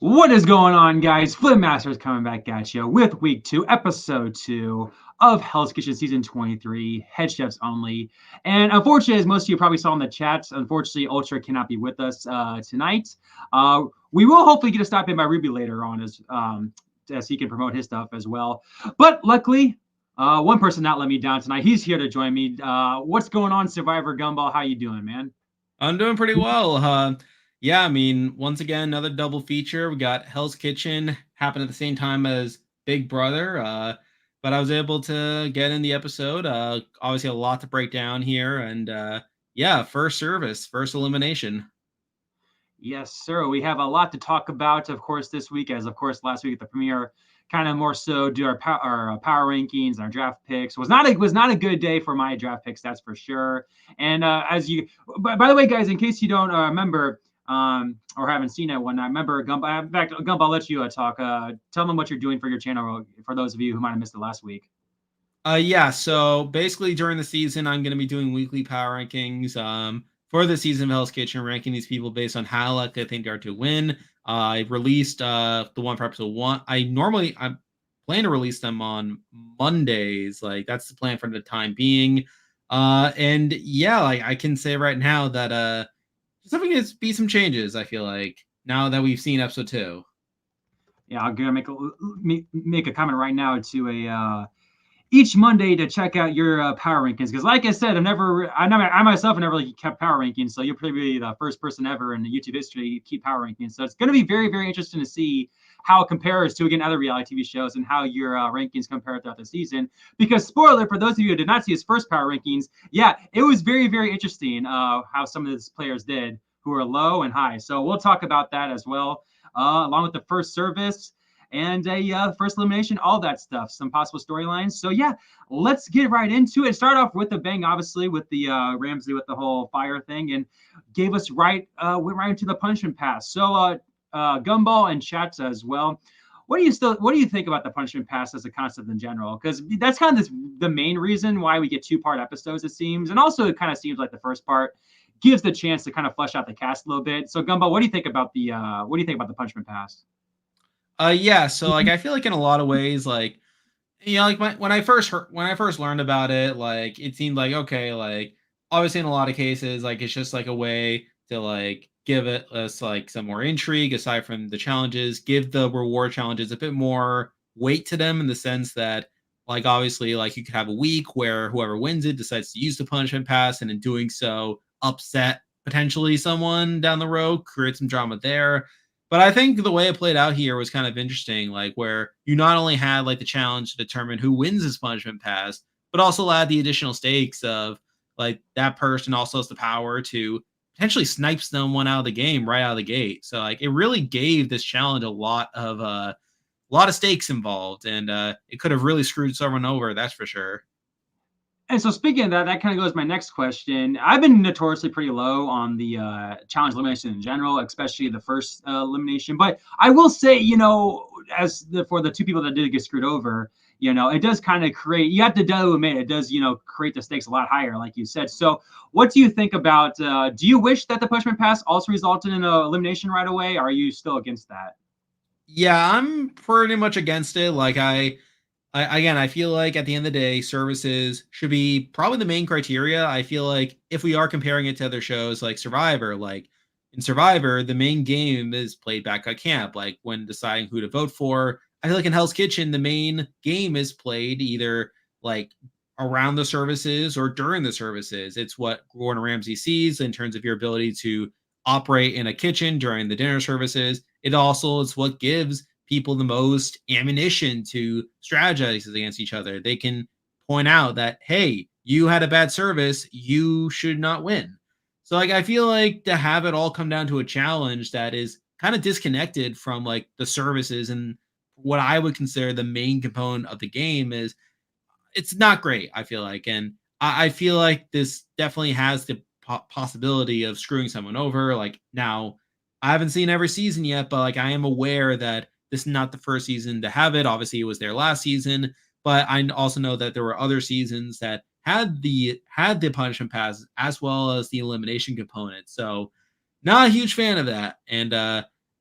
What is going on, guys? Flipmaster is coming back at you with week 2, episode 2 of Hell's Kitchen season 23, Head Chefs Only. And unfortunately, as most of you probably saw in the chat, unfortunately, Ultra cannot be with us tonight. We will hopefully get a stop in by Ruby later on as he can promote his stuff as well. But luckily, one person not let me down tonight. He's here to join me. What's going on, Survivor Gumball? How you doing, man? I'm doing pretty well. Yeah, I mean, once again, another double feature. We got Hell's Kitchen happen at the same time as Big Brother. But I was able to get in the episode. Obviously, a lot to break down here, and yeah, first service, first elimination. Yes, sir. We have a lot to talk about, of course, this week, as of course last week at the premiere, kind of more so do our power rankings, our draft picks. Was not a good day for my draft picks, that's for sure. And by the way, guys, in case you don't remember or haven't seen it one night, remember Gumball. In fact, Gumball, I'll let you talk. Tell them what you're doing for your channel for those of you who might have missed it last week. Yeah, so basically during the season, I'm going to be doing weekly power rankings. For the season of Hell's Kitchen, ranking these people based on how likely I think they are to win. I released the one for episode 1. I plan to release them on Mondays. Like that's the plan for the time being. And yeah, like I can say right now that there's definitely going to be some changes. I feel like now that we've seen episode 2. Yeah, I'm gonna make a comment right now to a each Monday to check out your power rankings. Because, like I said, I myself have never really kept power rankings. So you're probably the first person ever in the YouTube history to keep power rankings. So it's going to be very, very interesting to see how it compares to again other reality TV shows and how your rankings compare throughout the season. Because spoiler for those of you who did not see his first power rankings, yeah, it was very, very interesting how some of these players did who are low and high. So we'll talk about that as well, along with the first service and a first elimination, all that stuff, some possible storylines. So yeah, let's get right into it. Start off with the bang, obviously, with the Ramsey with the whole fire thing, and gave us went right into the punishment pass. So Gumball and Chat as well. What do you think about the punishment pass as a concept in general? Because that's kind of the main reason why we get 2-part episodes, it seems, and also it kind of seems like the first part gives the chance to kind of flesh out the cast a little bit. So Gumball, what do you think about the punishment pass? Yeah, so like I feel like in a lot of ways, like like when I first learned about it, like it seemed like okay, like obviously in a lot of cases, like it's just like a way to like give it us like some more intrigue aside from the challenges, give the reward challenges a bit more weight to them in the sense that like obviously like you could have a week where whoever wins it decides to use the punishment pass and in doing so upset potentially someone down the road, create some drama there. But I think the way it played out here was kind of interesting, like where you not only had like the challenge to determine who wins this punishment pass, but also add the additional stakes of like that person also has the power to potentially snipe someone out of the game right out of the gate. So like it really gave this challenge a lot of stakes involved, and it could have really screwed someone over. That's for sure. And so speaking of that, that kind of goes to my next question. I've been notoriously pretty low on the challenge elimination in general, especially the first elimination. But I will say, for the two people that did get screwed over, it does kind of create. You have to admit it does, create the stakes a lot higher, like you said. So, what do you think about? Do you wish that the punishment pass also resulted in an elimination right away? Or are you still against that? Yeah, I'm pretty much against it. Like again, I feel like at the end of the day, services should be probably the main criteria. I feel like if we are comparing it to other shows like Survivor, like in Survivor, the main game is played back at camp. Like when deciding who to vote for, I feel like in Hell's Kitchen, the main game is played either like around the services or during the services. It's what Gordon Ramsay sees in terms of your ability to operate in a kitchen during the dinner services. It also is what gives people the most ammunition to strategize against each other. They can point out that, hey, you had a bad service, you should not win. So like I feel like to have it all come down to a challenge that is kind of disconnected from like the services and what I would consider the main component of the game is it's not great, I feel like. And I feel like this definitely has the possibility of screwing someone over. Like now, I haven't seen every season yet, but like I am aware that this is not the first season to have it. Obviously, it was there last season, but I also know that there were other seasons that had the punishment pass as well as the elimination component. So, not a huge fan of that. And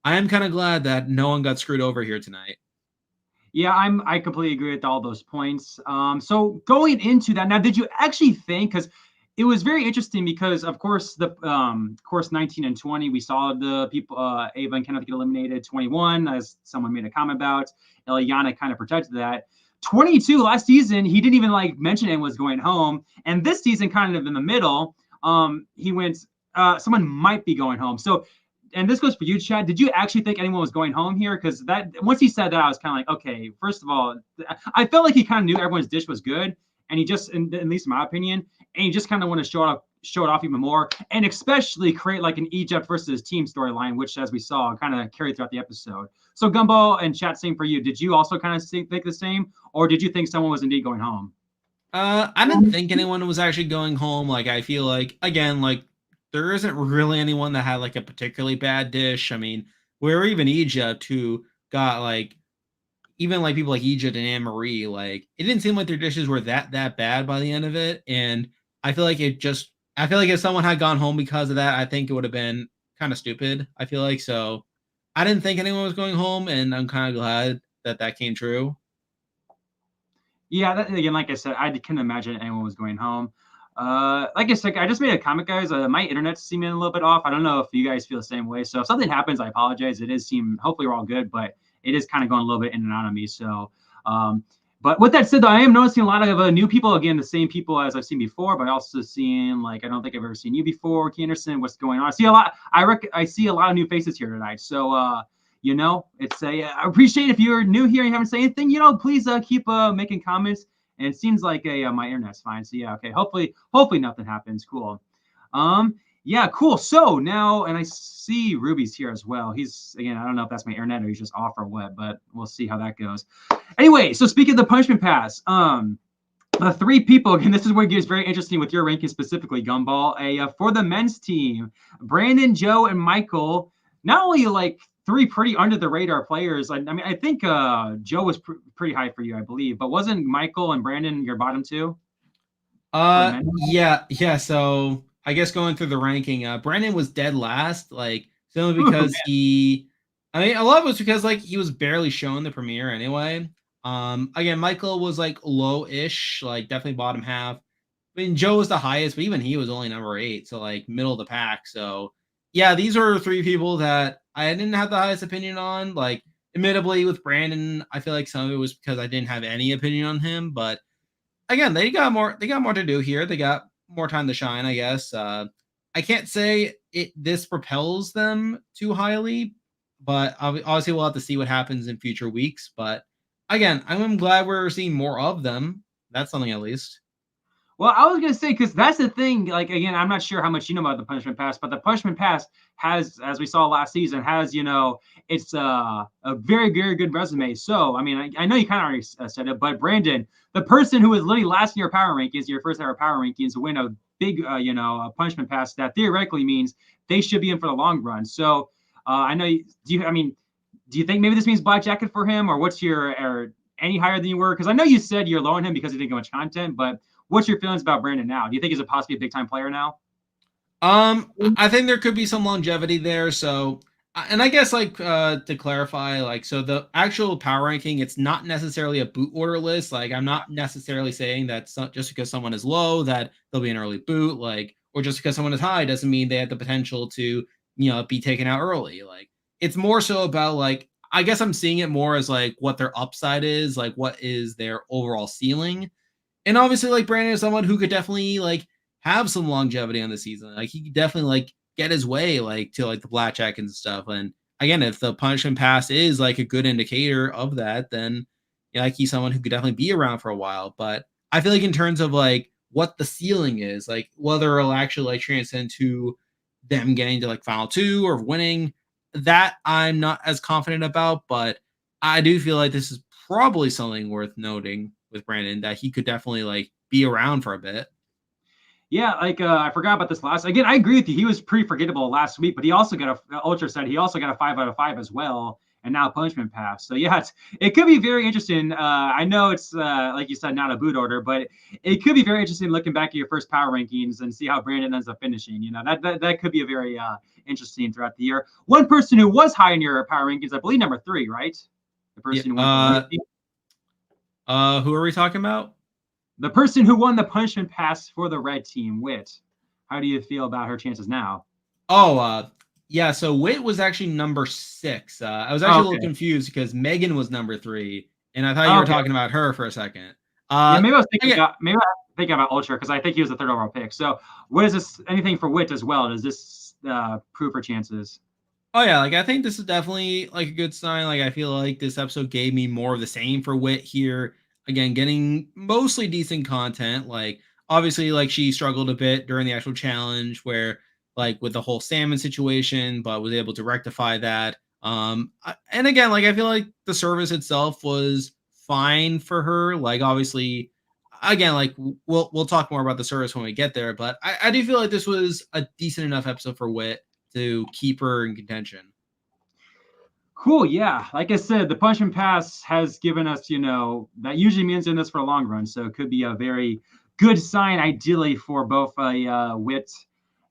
I am kind of glad that no one got screwed over here tonight. Yeah, I completely agree with all those points. So going into that, now, did you actually think, because it was very interesting because of course the of course 19 and 20 we saw the people Ava and Kenneth get eliminated. 21, as someone made a comment about, Eliana kind of protected that. 22 last season he didn't even like mention anyone was going home, and this season kind of in the middle he went someone might be going home. So, and this goes for you, Chad. Did you actually think anyone was going home here? Because that once he said that, I was kind of like, okay. First of all, I felt like he kind of knew everyone's dish was good, and he just, at least in my opinion, and he just kind of want to show it off even more, and especially create like an Egypt versus team storyline, which, as we saw, kind of carried throughout the episode. So, Gumball and Chat, same for you. Did you also kind of think the same, or did you think someone was indeed going home? I didn't think anyone was actually going home. Like, I feel like, again, like, there isn't really anyone that had like a particularly bad dish. I mean, where even Egypt, who got like, even like people like Egypt and Anne Marie, like, it didn't seem like their dishes were that bad by the end of it. And I feel like I feel like if someone had gone home because of that, I think it would have been kind of stupid. I feel like so. I didn't think anyone was going home, and I'm kind of glad that that came true. Yeah, that, again, like I said, I couldn't imagine anyone was going home. Like I said, I just made a comment, guys. My internet's seeming a little bit off. I don't know if you guys feel the same way. So if something happens, I apologize. It is hopefully we're all good, but it is kind of going a little bit in and out of me. So, but with that said, though, I am noticing a lot of new people. Again, the same people as I've seen before, but also seeing like I don't think I've ever seen you before, Anderson. What's going on? I see a lot. I see a lot of new faces here tonight. So, it's I appreciate if you're new here and you haven't said anything, please keep making comments. And it seems like my internet's fine. So yeah, okay. Hopefully nothing happens. Cool. Yeah, cool. So now, and I see Ruby's here as well. He's, again, I don't know if that's my internet or he's just off or what, but we'll see how that goes. Anyway, so speaking of the punishment pass, the three people, again, this is where it gets very interesting with your ranking specifically, Gumball. For the men's team, Brandon, Joe, and Michael, not only like three pretty under the radar players. I mean, I think Joe was pretty high for you, I believe, but wasn't Michael and Brandon your bottom two? Yeah. So I guess going through the ranking, Brandon was dead last, like simply because I mean, a lot of it was because like he was barely shown the premiere anyway. Again, Michael was like low-ish, like definitely bottom half. I mean, Joe was the highest, but even he was only number 8, so like middle of the pack. So yeah, these are three people that I didn't have the highest opinion on. Like, admittedly, with Brandon, I feel like some of it was because I didn't have any opinion on him. But again, they got more to do here. They got more time to shine, I guess. I can't say this propels them too highly, but obviously we'll have to see what happens in future weeks. But again, I'm glad we're seeing more of them. That's something at least. Well, I was gonna say, because that's the thing. Like, again, I'm not sure how much you know about the punishment pass, but the punishment pass has, as we saw last season, has it's a very very good resume. So, I mean, I know you kind of already said it, but Brandon, the person who was literally last in your power rankings, your first ever power rankings, win a big a punishment pass that theoretically means they should be in for the long run. So, I know. Do you think maybe this means black jacket for him, or what's your or any higher than you were? Because I know you said you're lowering him because he didn't get much content, but what's your feelings about Brandon now? Do you think he's a possibly a big time player now? I think there could be some longevity there. So, and I guess like to clarify, like, so the actual power ranking, it's not necessarily a boot order list. Like, I'm not necessarily saying that just because someone is low that they'll be an early boot, like, or just because someone is high doesn't mean they have the potential to be taken out early. Like, it's more so about like, I guess I'm seeing it more as like what their upside is, like what is their overall ceiling. And obviously, like, Brandon is someone who could definitely like have some longevity on the season. Like, he could definitely like get his way like to like the blackjack and stuff. And again, if the punishment pass is like a good indicator of that, then like he's someone who could definitely be around for a while. But I feel like in terms of like what the ceiling is, like whether it'll actually like transcend to them getting to like final 2 or winning, that I'm not as confident about. But I do feel like this is probably something worth noting with Brandon, that he could definitely like be around for a bit. Yeah, like I forgot about this last. Again, I agree with you. He was pretty forgettable last week, but he also got Ultra said he also got a 5 out of 5 as well. and now Punishment Pass. So yeah, it could be very interesting. I know it's like you said, not a boot order, but it could be very interesting looking back at your first power rankings and see how Brandon ends up finishing. That could be a very interesting throughout the year. One person who was high in your power rankings, I believe, number 3, right? The person who won. Who are we talking about? The person who won the Punishment Pass for the red team, Wit. How do you feel about her chances now? Yeah, so Wit was actually number 6. I was actually a little confused because Megan was number 3, and I thought you were talking about her for a second. Maybe I was thinking about Ultra because I think he was the 3rd overall pick. So, what is this? Anything for Wit as well? Does this prove her chances? Oh yeah, like I think this is definitely like a good sign. Like I feel like this episode gave me more of the same for Wit here. Again, getting mostly decent content. Like obviously, like she struggled a bit during the actual challenge where like with the whole salmon situation, but was able to rectify that. And again, like I feel like the service itself was fine for her. Like obviously, again, like we'll talk more about the service when we get there, but I do feel like this was a decent enough episode for Wit to keep her in contention. Cool, yeah. Like I said, the Punishment Pass has given us, that usually means in this for a long run, so it could be a very good sign, ideally, for both Wit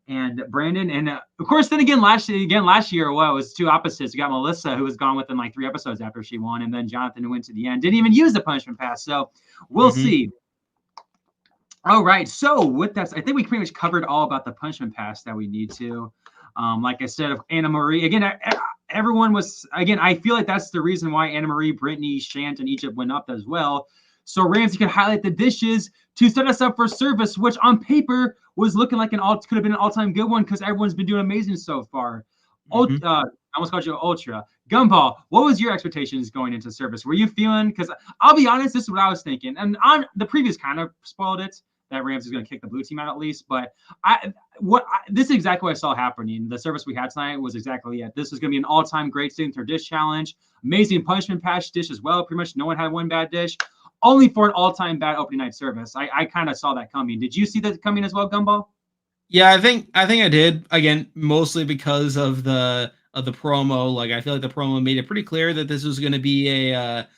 and Brandon. And of course, then again, last year, well, it was two opposites. You got Melissa, who was gone within like 3 episodes after she won, and then Jonathan, who went to the end, didn't even use the Punishment Pass. So we'll see. All right. So with that, I think we pretty much covered all about the Punishment Pass that we need to. Like I said, of Anna Marie, again, everyone was, again, I feel like that's the reason why Anna Marie, Brittany, Shant, and Egypt went up as well. So Ramsey could highlight the dishes to set us up for service, which on paper was looking like could have been an all-time good one because everyone's been doing amazing so far. I almost called you Ultra. Gumball, what was your expectations going into service? Were you feeling, because I'll be honest, this is what I was thinking. And on the previous kind of spoiled it, that Rams is going to kick the blue team out at least. But this is exactly what I saw happening. The service we had tonight was exactly it. This was going to be an all-time great signature dish challenge. Amazing Punishment Pass dish as well. Pretty much no one had one bad dish. Only for an all-time bad opening night service. I kind of saw that coming. Did you see that coming as well, Gumball? Yeah, I think I did. Again, mostly because of the promo. Like I feel like the promo made it pretty clear that this was going to be a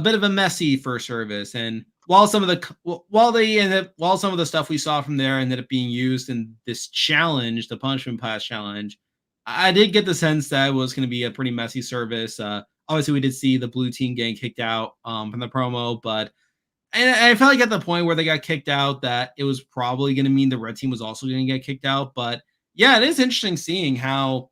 bit of a messy first service. And while some of the stuff we saw from there ended up being used in this challenge, the Punishment Pass challenge, I did get the sense that it was going to be a pretty messy service. Obviously, we did see the blue team getting kicked out from the promo, but I felt like at the point where they got kicked out that it was probably going to mean the red team was also going to get kicked out. But yeah, it is interesting seeing how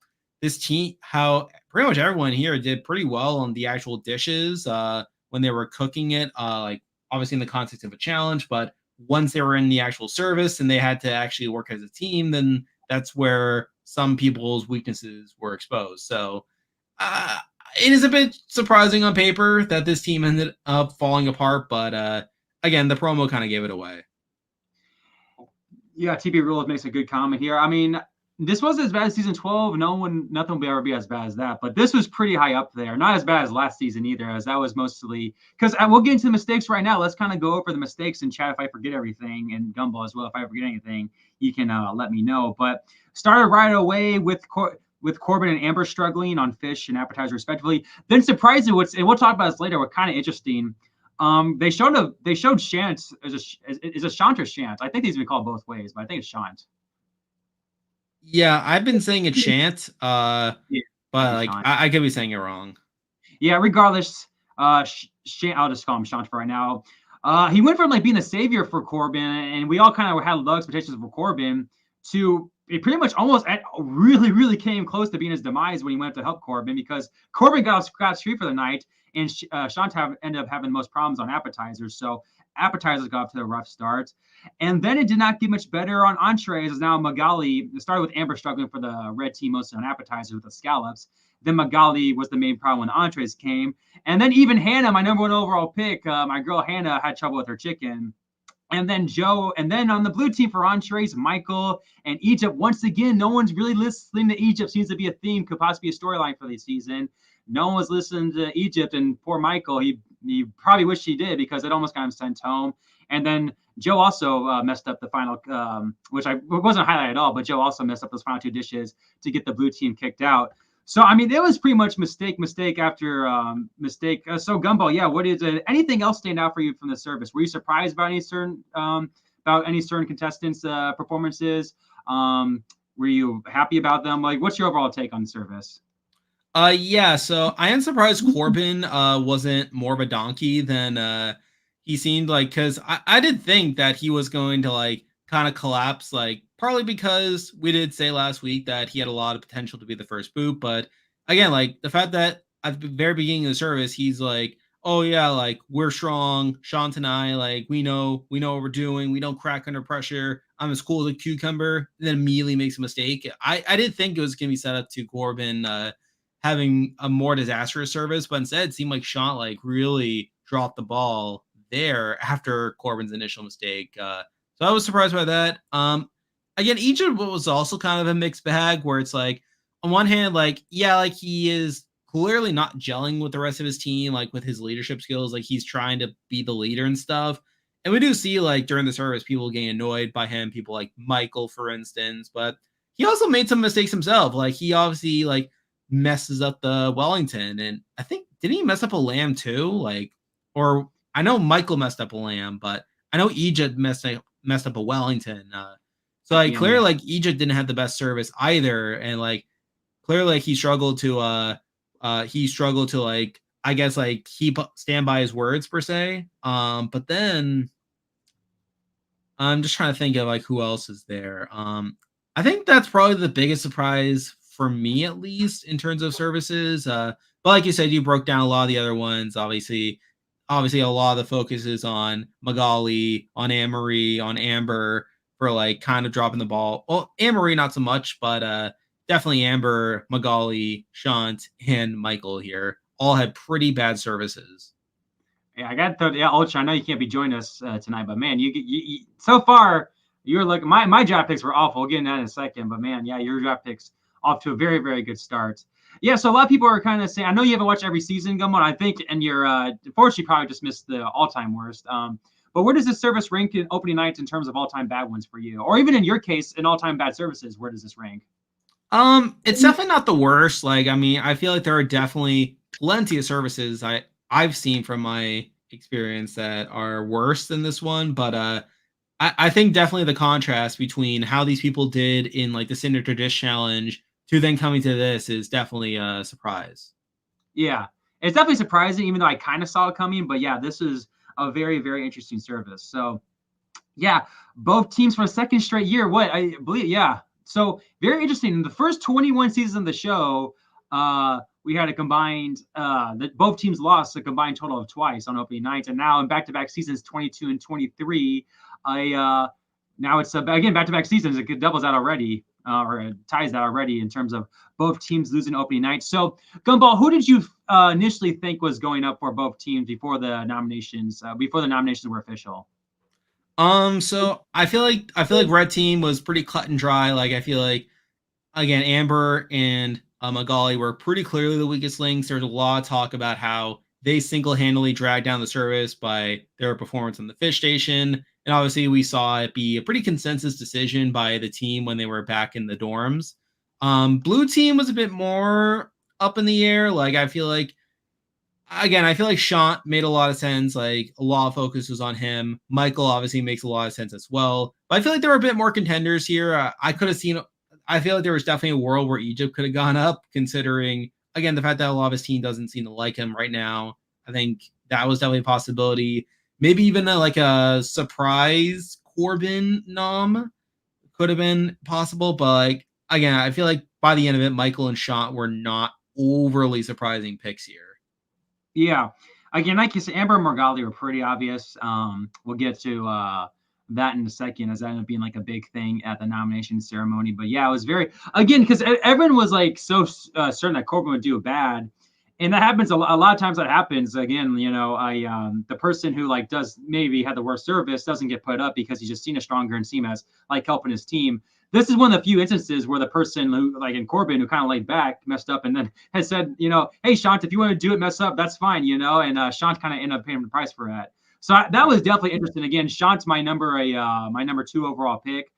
how pretty much everyone here did pretty well on the actual dishes when they were cooking it, like obviously in the context of a challenge, but once they were in the actual service and they had to actually work as a team, then that's where some people's weaknesses were exposed. So it is a bit surprising on paper that this team ended up falling apart, but again, the promo kind of gave it away. Yeah, TB Rules makes a good comment here. I mean, this wasn't as bad as season 12. Nothing will ever be as bad as that. But this was pretty high up there. Not as bad as last season either, as that was mostly because we'll get into the mistakes right now. Let's kind of go over the mistakes and chat if I forget everything, and Gumball as well. If I forget anything, you can let me know. But started right away with Corbin and Amber struggling on fish and appetizer respectively. Then surprisingly, and we'll talk about this later, what kind of interesting. They showed Shant is a Shant or Shant. I think these we called both ways, but I think it's Shant. Yeah, I've been saying it Shant, but like I could be saying it wrong. Yeah, regardless, Shant, I'll just call him Shant for right now. He went from like being a savior for Corbin, and we all kind of had low expectations for Corbin, to it pretty much almost really, really came close to being his demise when he went to help Corbin, because Corbin got scot-free for the night, and Shant ended up having the most problems on appetizers. So appetizers got off to a rough start. And then it did not get much better on entrees, as now Magali, it started with Amber struggling for the red team mostly on appetizers with the scallops. Then Magali was the main problem when the entrees came. And then even Hannah, my number 1 overall pick, my girl Hannah, had trouble with her chicken. And then Joe, and then on the blue team for entrees, Michael and Egypt. Once again, no one's really listening to Egypt. Seems to be a theme, could possibly be a storyline for this season. No one was listening to Egypt, and poor Michael, he probably wished he did, because it almost got him sent home. And then Joe also messed up the final, which wasn't highlighted at all, but Joe also messed up those final 2 dishes to get the blue team kicked out. So I mean, it was pretty much mistake after mistake. So Gumball, yeah. What is it? Anything else stand out for you from the service? Were you surprised about any certain contestants' performances? Were you happy about them? Like, what's your overall take on the service? Yeah, so I am surprised Corbin wasn't more of a donkey than he seemed like, because I did think that he was going to like kind of collapse, like partly because we did say last week that he had a lot of potential to be the first boot, but again, like the fact that at the very beginning of the service, he's like, "Oh yeah, like we're strong, Sean and I, like we know what we're doing, we don't crack under pressure. I'm as cool as a cucumber." And then immediately makes a mistake. I did think it was gonna be set up to Corbin having a more disastrous service, but instead it seemed like Sean like really dropped the ball there after Corbin's initial mistake. So I was surprised by that. Again, Egypt was also kind of a mixed bag where it's like, on one hand, like, yeah, like he is clearly not gelling with the rest of his team, like with his leadership skills, like he's trying to be the leader and stuff. And we do see like during the service, people getting annoyed by him, people like Michael, for instance, but he also made some mistakes himself. Like he obviously like messes up the Wellington, and I think did he mess up a lamb too? Like, or I know Michael messed up a lamb, but I know Egypt messed up a Wellington. So like clearly like Egypt didn't have the best service either, and like clearly like he struggled to like I guess like stand by his words per se. But then I'm just trying to think of like who else is there. I think that's probably the biggest surprise for me, at least in terms of services. But like you said, you broke down a lot of the other ones. Obviously, a lot of the focus is on Magali, on Anne-Marie, on Amber for like kind of dropping the ball. Well, Anne-Marie not so much, but definitely Amber, Magali, Shant, and Michael here all had pretty bad services. Yeah, I got to, yeah, Ultra. I know you can't be joining us tonight, but man, you so far you're like my draft picks were awful. We'll get into that in a second, but man, yeah, your draft picks off to a very very good start. Yeah, so a lot of people are kind of saying, I know you haven't watched every season, Gumbo. I think, and you're unfortunately probably just missed the all-time worst. But where does this service rank in opening nights in terms of all-time bad ones for you, or even in your case, in all-time bad services? Where does this rank? It's definitely not the worst. Like, I mean, I feel like there are definitely plenty of services I've seen from my experience that are worse than this one, but I think definitely the contrast between how these people did in like the Signature Dish Challenge to then coming to this is definitely a surprise. Yeah, it's definitely surprising, even though I kind of saw it coming. But yeah, this is a very, very interesting service. So yeah, both teams for a second straight year. What I believe, yeah. So very interesting. In the first 21 seasons of the show, we had a combined that both teams lost a combined total of twice on opening nights, and now in back-to-back seasons, 22 and 23, now it's again back-to-back seasons. It doubles out already, or it ties that already in terms of both teams losing opening night. So, Gumball, who did you initially think was going up for both teams before the nominations? Before the nominations were official. So I feel like Red Team was pretty cut and dry. Like I feel like again Amber and Magali were pretty clearly the weakest links. There's a lot of talk about how they single-handedly dragged down the service by their performance on the fish station. And obviously we saw it be a pretty consensus decision by the team when they were back in the dorms. Blue team was a bit more up in the air. Like I feel like Shant made a lot of sense. Like a lot of focus was on him. Michael obviously makes a lot of sense as well. But I feel like there were a bit more contenders here. I feel like there was definitely a world where Egypt could have gone up, considering again the fact that a lot of his team doesn't seem to like him right now. I think that was definitely a possibility. Maybe even like a surprise Corbin nom could have been possible. But like again, I feel like by the end of it, Michael and Shant were not overly surprising picks here. Yeah. Again, like you said, Amber and Morgali were pretty obvious. We'll get to that in a second, as that ended up being like a big thing at the nomination ceremony. But yeah, it was very, again, because everyone was like so certain that Corbin would do bad. And that happens a lot of times. That happens again. The person who like does maybe had the worst service doesn't get put up because he's just seen as stronger and seen as like helping his team. This is one of the few instances where the person who, like in Corbin, who kind of laid back, messed up, and then has said, hey, Shant, if you want to do it, mess up, that's fine, and Shant kind of ended up paying the price for that. So that was definitely interesting. Again, Shant's my number two overall pick.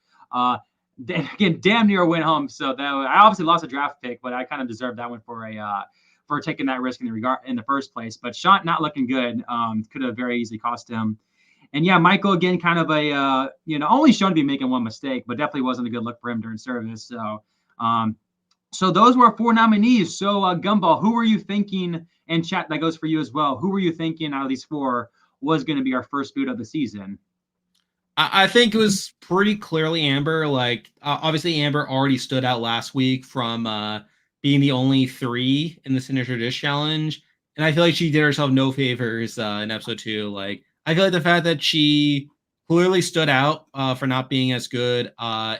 again, damn near went home. So I obviously lost a draft pick, but I kind of deserved that one for taking that risk in the first place. But Shant not looking good. Could have very easily cost him. And yeah, Michael again, kind of only shown to be making one mistake, but definitely wasn't a good look for him during service. So those were 4 nominees. So Gumball, who were you thinking? And chat, that goes for you as well. Who were you thinking out of these 4 was going to be our first boot of the season? I think it was pretty clearly Amber. Like, obviously, Amber already stood out last week from being the only 3 in the Signature Dish Challenge. And I feel like she did herself no favors in episode 2. Like, I feel like the fact that she clearly stood out for not being as good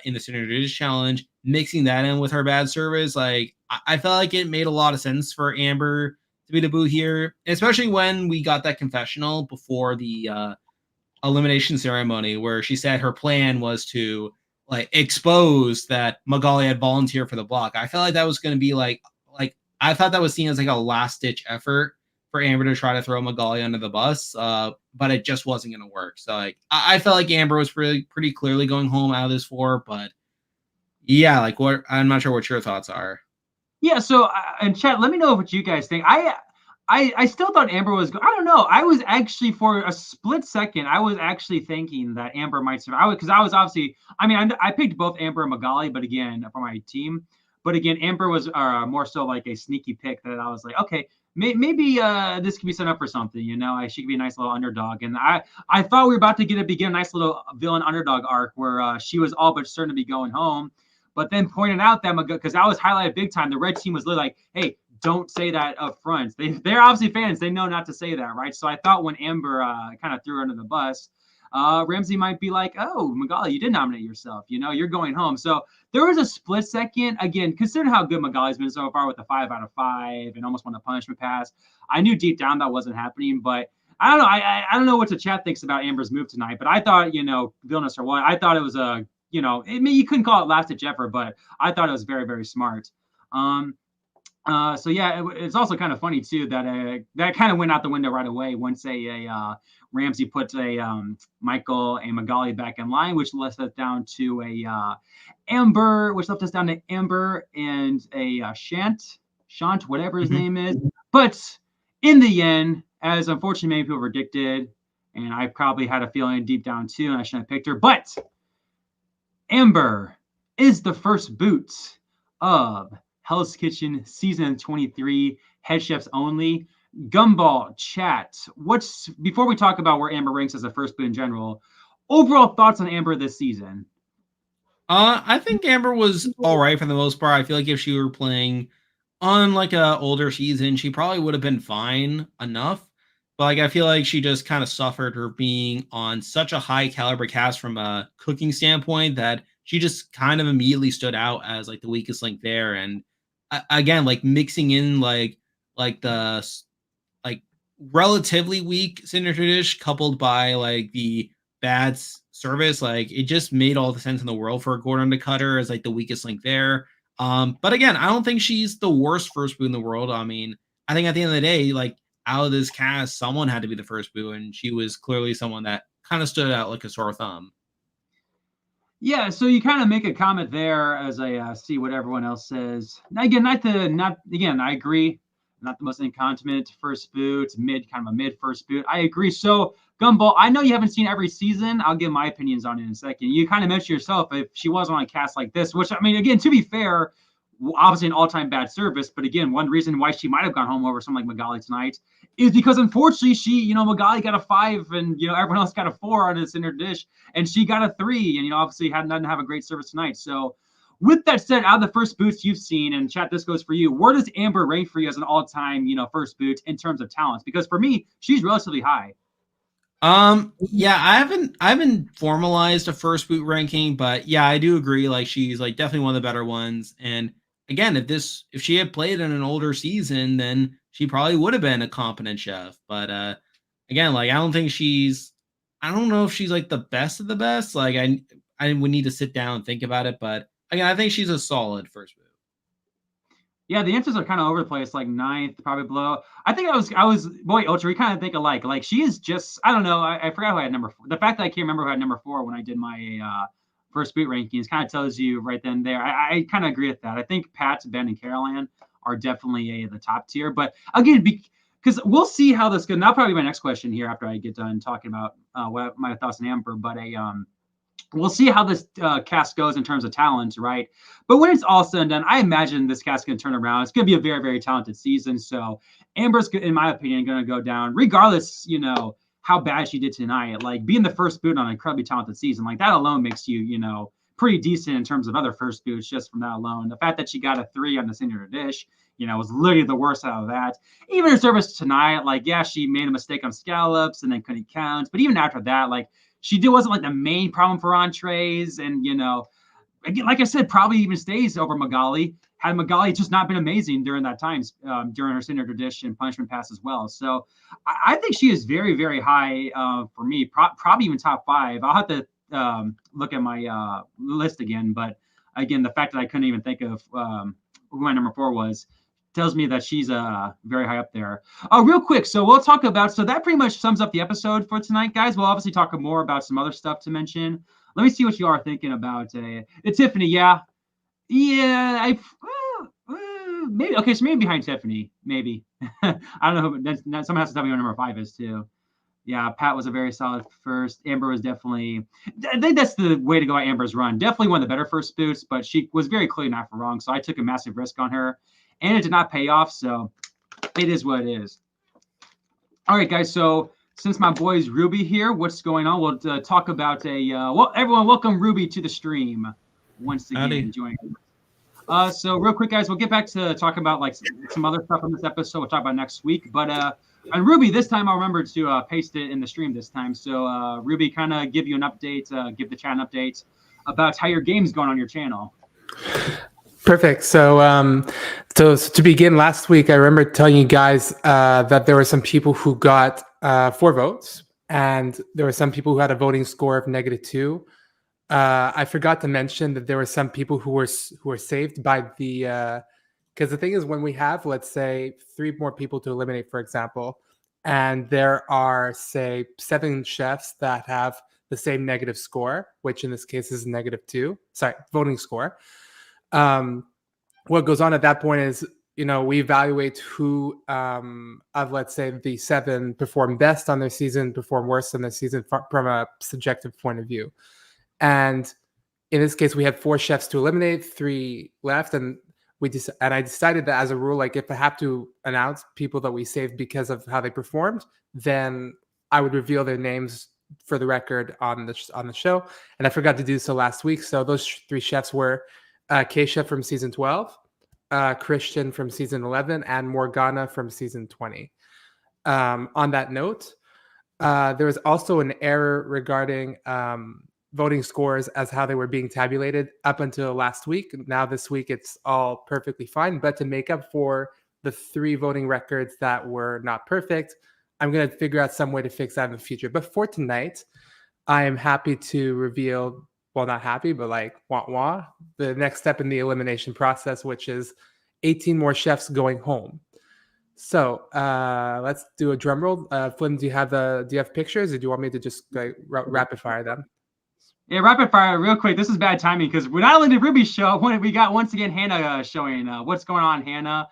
in the Signature Dish Challenge, mixing that in with her bad service, like, I felt like it made a lot of sense for Amber to be the boot here, especially when we got that confessional before the elimination ceremony where she said her plan was to like expose that Magali had volunteered for the block. I felt like that was going to be like I thought that was seen as like a last ditch effort for Amber to try to throw Magali under the bus, but it just wasn't going to work. So like I felt like Amber was pretty clearly going home out of this 4, but yeah, like what I'm not sure what your thoughts are. Yeah, so and chat, let me know what you guys think. I still thought Amber was. I don't know. I was actually for a split second. I was actually thinking that Amber might survive. Because I was obviously. I mean, I picked both Amber and Magali, but again, for my team. But again, Amber was more so like a sneaky pick that I was like, okay, maybe this could be set up for something. She could be a nice little underdog. And I thought we were about to begin a nice little villain underdog arc where she was all but certain to be going home. But then pointed out that because that was highlighted big time, the red team was literally like, hey, don't say that up front. They're obviously fans. They know not to say that, right? So I thought when Amber kind of threw her under the bus, Ramsey might be like, oh, Magali, you did nominate yourself. You're going home. So there was a split second. Again, considering how good Magali's been so far with the 5 out of 5 and almost won the punishment pass, I knew deep down that wasn't happening. But I don't know. I don't know what the chat thinks about Amber's move tonight. But I thought, villainous or what, I thought it was a, you couldn't call it last ditch effort, but I thought it was very, very smart. So yeah, it's also kind of funny too that that kind of went out the window right away once Ramsey put Michael and Magali back in line, which left us down to Amber, which left us down to Amber and a Shant, whatever his name is. But in the end, as unfortunately many people predicted, and I probably had a feeling deep down too, and I shouldn't have picked her, but Amber is the first boot of Hell's Kitchen Season 23, Head Chefs Only. Gumball, chat, before we talk about where Amber ranks as a first boot in general, overall thoughts on Amber this season? I think Amber was all right for the most part. I feel like if she were playing on like a older season, she probably would have been fine enough. But like I feel like she just kind of suffered her being on such a high caliber cast from a cooking standpoint that she just kind of immediately stood out as like the weakest link there. And again, like mixing in like the like relatively weak signature dish coupled by like the bad service, like it just made all the sense in the world for Gordon to cut her as like the weakest link there. But again, I don't think she's the worst first boot in the world. I mean, I think at the end of the day, like out of this cast, someone had to be the first boot, and she was clearly someone that kind of stood out like a sore thumb. Yeah, so you kind of make a comment there as I see what everyone else says. Again, I agree. Not the most incontinent first boot, kind of a mid first boot. I agree. So Gumball, I know you haven't seen every season. I'll give my opinions on it in a second. You kind of mentioned yourself if she wasn't on a cast like this, which I mean, again, to be fair, obviously an all-time bad service. But again, one reason why she might have gone home over someone like Magali tonight is because unfortunately Magali got a 5 and everyone else got a 4 on this in her dish, and she got a 3, and obviously doesn't have a great service tonight. So with that said, out of the first boots you've seen, and chat, this goes for you, where does Amber rank for you as an all-time first boot in terms of talents? Because for me, she's relatively high. Yeah, I haven't formalized a first boot ranking, but yeah, I do agree. Like she's like definitely one of the better ones. And again, if she had played in an older season, then she probably would have been a competent chef. But again, like I don't know if she's like the best of the best. Like I would need to sit down and think about it. But again, I think she's a solid first boot. Yeah, the answers are kind of over the place, like 9th, probably below. I think I was boy, Ultra, we kind of think alike. Like she is just, I don't know, I forgot who I had number 4. The fact that I can't remember who I had number 4 when I did my first boot rankings. Kind of tells you right then and there. I kind of agree with that. I think Pat, Ben, and Caroline are definitely the top tier. But again, because we'll see how this goes. And that'll probably be my next question here after I get done talking about what my thoughts on Amber. But we'll see how this cast goes in terms of talent, right? But when it's all said and done, I imagine this cast can turn around. It's going to be a very, very talented season. So Amber's, in my opinion, going to go down, regardless, how bad she did tonight. Like being the first boot on an incredibly talented season, like that alone makes you, pretty decent in terms of other first boots just from that alone. The fact that she got a 3 on the senior dish, was literally the worst out of that. Even her service tonight, like, yeah, she made a mistake on scallops and then couldn't count. But even after that, like, wasn't like the main problem for entrees. And, again, like I said, probably even stays over Magali. Had Magali just not been amazing during that time, during her signature dish and punishment pass as well. So I think she is very, very high for me, probably even top 5. I'll have to look at my list again. But again, the fact that I couldn't even think of who my number 4 was tells me that she's very high up there. Real quick, so we'll talk about, so that pretty much sums up the episode for tonight, guys. We'll obviously talk more about some other stuff to mention. Let me see what you are thinking about Tiffany. Yeah, maybe. Okay, so maybe behind Tiffany, maybe. I don't know. But someone has to tell me what number 5 is too. Yeah, Pat was a very solid first. Amber was definitely, I think that's the way to go at Amber's run. Definitely one of the better first boots, but she was very clearly not for wrong. So I took a massive risk on her, and it did not pay off. So it is what it is. All right, guys. So since my boy's Ruby here, what's going on? We'll talk about everyone, welcome Ruby to the stream once again. Joining. So real quick, guys, we'll get back to talking about like some other stuff on this episode. We'll talk about next week, but and Ruby, this time I'll remember to paste it in the stream this time. So Ruby, kind of give you an update, give the chat an update about how your game's going on your channel. Perfect. So, so to begin, last week I remember telling you guys that there were some people who got 4 votes, and there were some people who had a voting score of -2. I forgot to mention that there were some people who were saved by the. Because the thing is, when we have, let's say, 3 more people to eliminate, for example, and there are, say, 7 chefs that have the same negative score, which in this case is -2, voting score. What goes on at that point is, we evaluate who of, let's say, the 7 performed best on their season, performed worse on their season from a subjective point of view. And in this case, we had 4 chefs to eliminate, 3 left, and I decided that as a rule, like if I have to announce people that we saved because of how they performed, then I would reveal their names for the record on the show. And I forgot to do so last week. So those 3 chefs were Keisha from season 12, Christian from season 11, and Morgana from season 20. On that note, there was also an error regarding voting scores as how they were being tabulated up until last week. Now this week it's all perfectly fine, but to make up for the 3 voting records that were not perfect, I'm going to figure out some way to fix that in the future. But for tonight, I am happy to reveal, well, not happy, but like the next step in the elimination process, which is 18 more chefs going home. So let's do a drum roll. Flynn, do you have pictures, or do you want me to just like rapid fire them? Yeah, rapid fire, real quick. This is bad timing because we not only did Ruby show, we got once again Hannah showing what's going on. Hannah,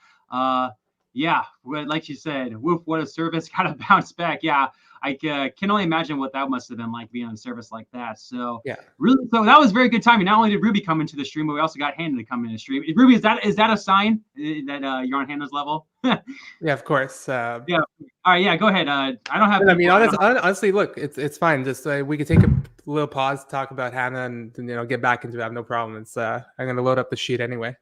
yeah, like you said, woof, what a service, got to bounce back. Yeah, I can only imagine what that must have been like being on a service like that. So yeah, really, so that was very good timing. Not only did Ruby come into the stream, but we also got Hannah to come into the stream. Ruby, is that a sign that you're on Hannah's level? Yeah, of course. Yeah. All right. Yeah. Go ahead. I don't have. I mean, honestly, look, it's fine. Just we could take a little pause, talk about Hannah, and get back into it. I have no problem. It's I'm gonna load up the sheet anyway.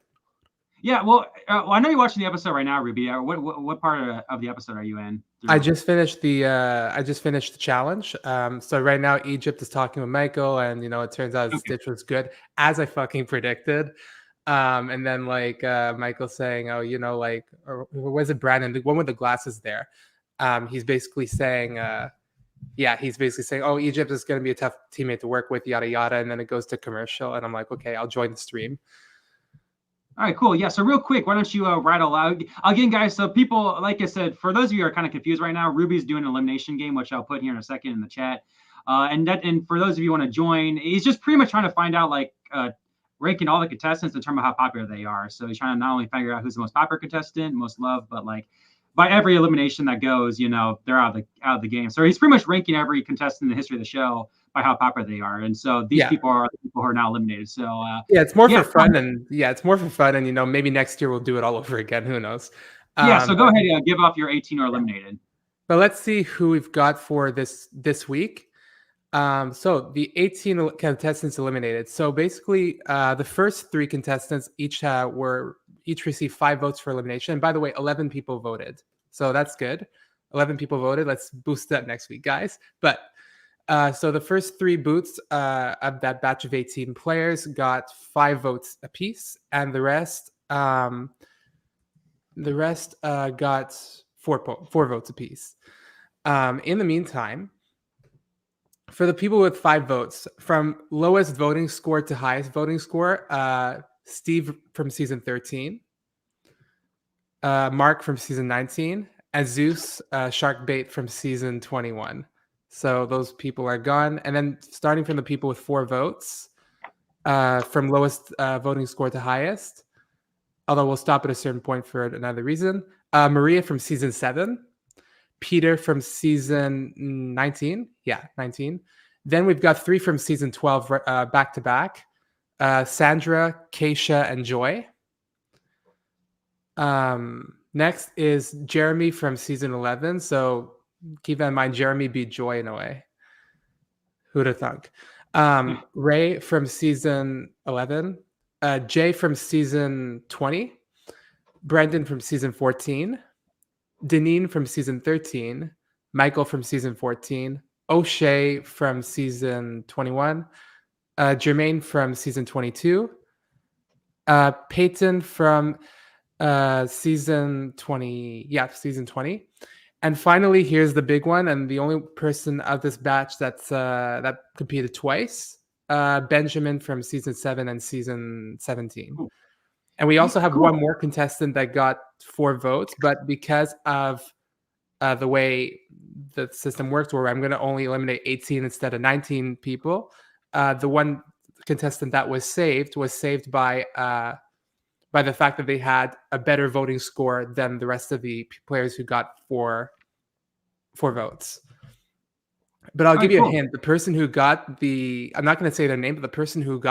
Yeah. Well, I know you're watching the episode right now, Ruby. What part of the episode are you in? I just finished the challenge. So right now Egypt is talking with Michael, and it turns out his stitch was good, as I fucking predicted. And then like Michael saying, oh, or was it Brandon, the one with the glasses there? He's basically saying, oh, Egypt is going to be a tough teammate to work with, yada yada. And then it goes to commercial, and I'm like, okay, I'll join the stream. All right, cool. Yeah, so real quick, why don't you rattle out again, guys? So people, like I said, for those of you who are kind of confused right now, Ruby's doing an elimination game, which I'll put here in a second in the chat. And for those of you who want to join, he's just pretty much trying to find out like ranking all the contestants in terms of how popular they are. So he's trying to not only figure out who's the most popular contestant, most loved, but like by every elimination that goes, they're out of the game. So he's pretty much ranking every contestant in the history of the show by how popular they are. And so these people are the people who are now eliminated. So it's more for fun, and it's more for fun. And maybe next year we'll do it all over again. Who knows? So go ahead and give off your 18 who are eliminated. But let's see who we've got for this week. So the 18 contestants eliminated. So basically, the first 3 contestants each received 5 votes for elimination. And by the way, 11 people voted, so that's good. 11 people voted. Let's boost that next week, guys. But so the first 3 boots of that batch of 18 players got 5 votes apiece, and the rest got 4 votes apiece. In the meantime, for the people with 5 votes, from lowest voting score to highest voting score, Steve from season 13, Mark from season 19, and Zeus Sharkbait from season 21. So those people are gone. And then starting from the people with 4 votes, from lowest voting score to highest, although we'll stop at a certain point for another reason, Maria from season 7, Peter from season 19. Yeah, 19. Then we've got 3 from season 12 back to back. Sandra, Keisha, and Joy. Next is Jeremy from season 11. So keep that in mind, Jeremy beat Joy in a way. Who'd have thunk? Ray from season 11. Jay from season 20. Brendan from season 14. Deneen from season 13, Michael from season 14, O'Shea from season 21, Jermaine from season 22, Peyton from season 20. Yeah, season 20. And finally, here's the big one, and the only person of this batch that competed twice, Benjamin from season 7 and season 17. Ooh. And we also have one more contestant that got 4 votes, but because of the way the system works, where I'm going to only eliminate 18 instead of 19 people, the one contestant that was saved by the fact that they had a better voting score than the rest of the players who got 4 votes. But I'll give you a hint. The person who got I'm not going to say their name, but the person who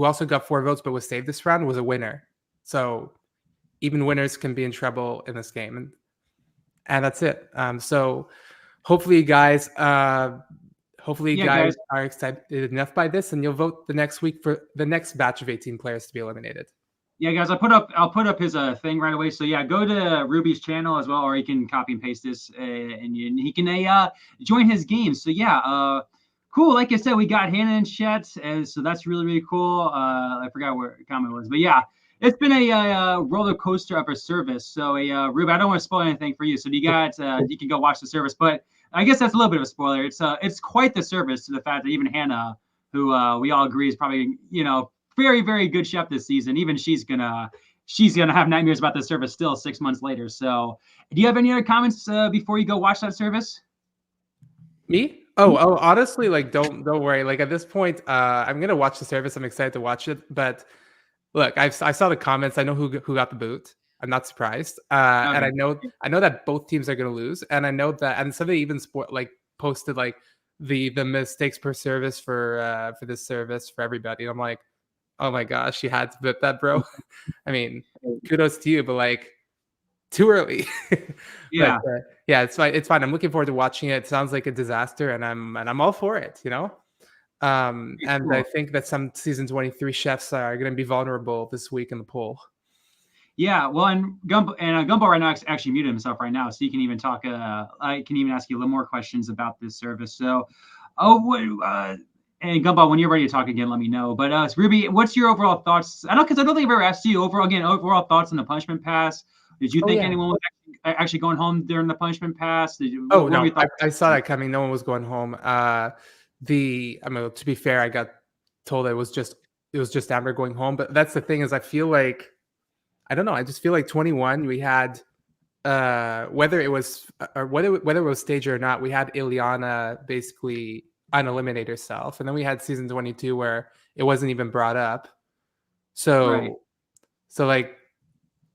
also got 4 votes but was saved this round was a winner. So even winners can be in trouble in this game. And that's it. So hopefully you guys are excited enough by this, and you'll vote the next week for the next batch of 18 players to be eliminated. Yeah, guys, I'll put up his thing right away. So yeah, go to Ruby's channel as well, or you can copy and paste this, and he can join his game. So yeah, cool. Like I said, we got Hannah in chat, so that's really, really cool. I forgot where the comment was, but yeah, it's been a roller coaster of a service. So Ruby, I don't want to spoil anything for you. So you can go watch the service, but I guess that's a little bit of a spoiler. It's quite the service to the fact that even Hannah, who we all agree is probably very, very good chef this season, even she's gonna have nightmares about this service still 6 months later. So do you have any other comments before you go watch that service? Me? Oh, honestly, like don't worry. Like at this point, I'm gonna watch the service. I'm excited to watch it. But look, I saw the comments. I know who got the boot. I'm not surprised. And I know that both teams are gonna lose. And I know that, and somebody even posted like the mistakes per service for this service for everybody. And I'm like, oh my gosh, you had to boot that, bro. I mean, kudos to you, but like too early. Yeah. But, yeah, it's fine. It's fine. I'm looking forward to watching it. It sounds like a disaster, and I'm all for it, And cool. I think that some season 23 chefs are going to be vulnerable this week in the poll. Yeah, well, and Gumbo right now actually muted himself right now, so he can even talk. I can even ask you a little more questions about this service. So, and Gumbo, when you're ready to talk again, let me know. But Ruby, what's your overall thoughts? I don't think I've ever asked you overall thoughts on the punishment pass. Did you think anyone was actually going home during the punishment pass? No, I saw that coming. No one was going home. To be fair, I got told it was just Amber going home. But that's the thing, is I feel like, I don't know. I just feel like 21. We had whether it was staged or not, we had Ileana basically uneliminate herself. And then we had season 22 where it wasn't even brought up. So, Right. so like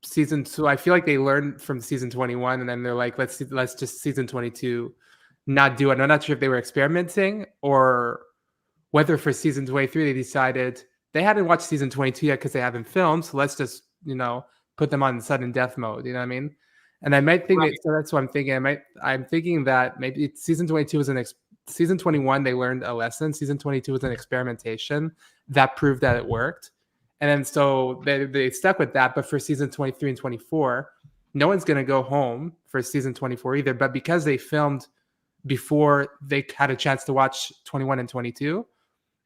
season 2, I feel like they learned from season 21, and then they're like, let's just season 22 not do it. I'm not sure if they were experimenting or whether for season 23 they decided they hadn't watched season 22 yet because they haven't filmed. So let's just, put them on sudden death mode. You know what I mean? And I might think Right. that, so that's what I'm thinking. I'm thinking that maybe season 22 was season 21, they learned a lesson. Season 22 was an experimentation that proved that it worked. And then so they stuck with that. But for season 23 and 24, no one's going to go home for season 24 either. But because they filmed before they had a chance to watch 21 and 22,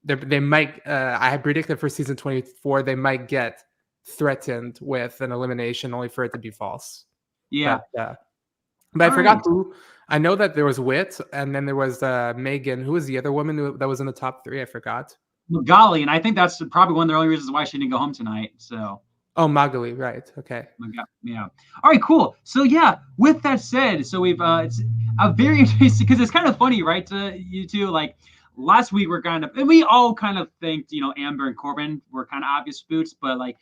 they might, I predicted for season 24, they might get threatened with an elimination only for it to be false. Yeah. But I forgot right. who. I know that there was Wit, and then there was Megan. Who was the other woman that was in the top 3? I forgot. Magali, and I think that's probably one of the only reasons why she didn't go home tonight. So. Oh, Magali, right? Okay. Yeah. All right, cool. So yeah, with that said, so we've it's a very interesting because it's kind of funny, right? To you two, like last week we're kind of, and we all kind of think, Amber and Corbin were kind of obvious boots, but like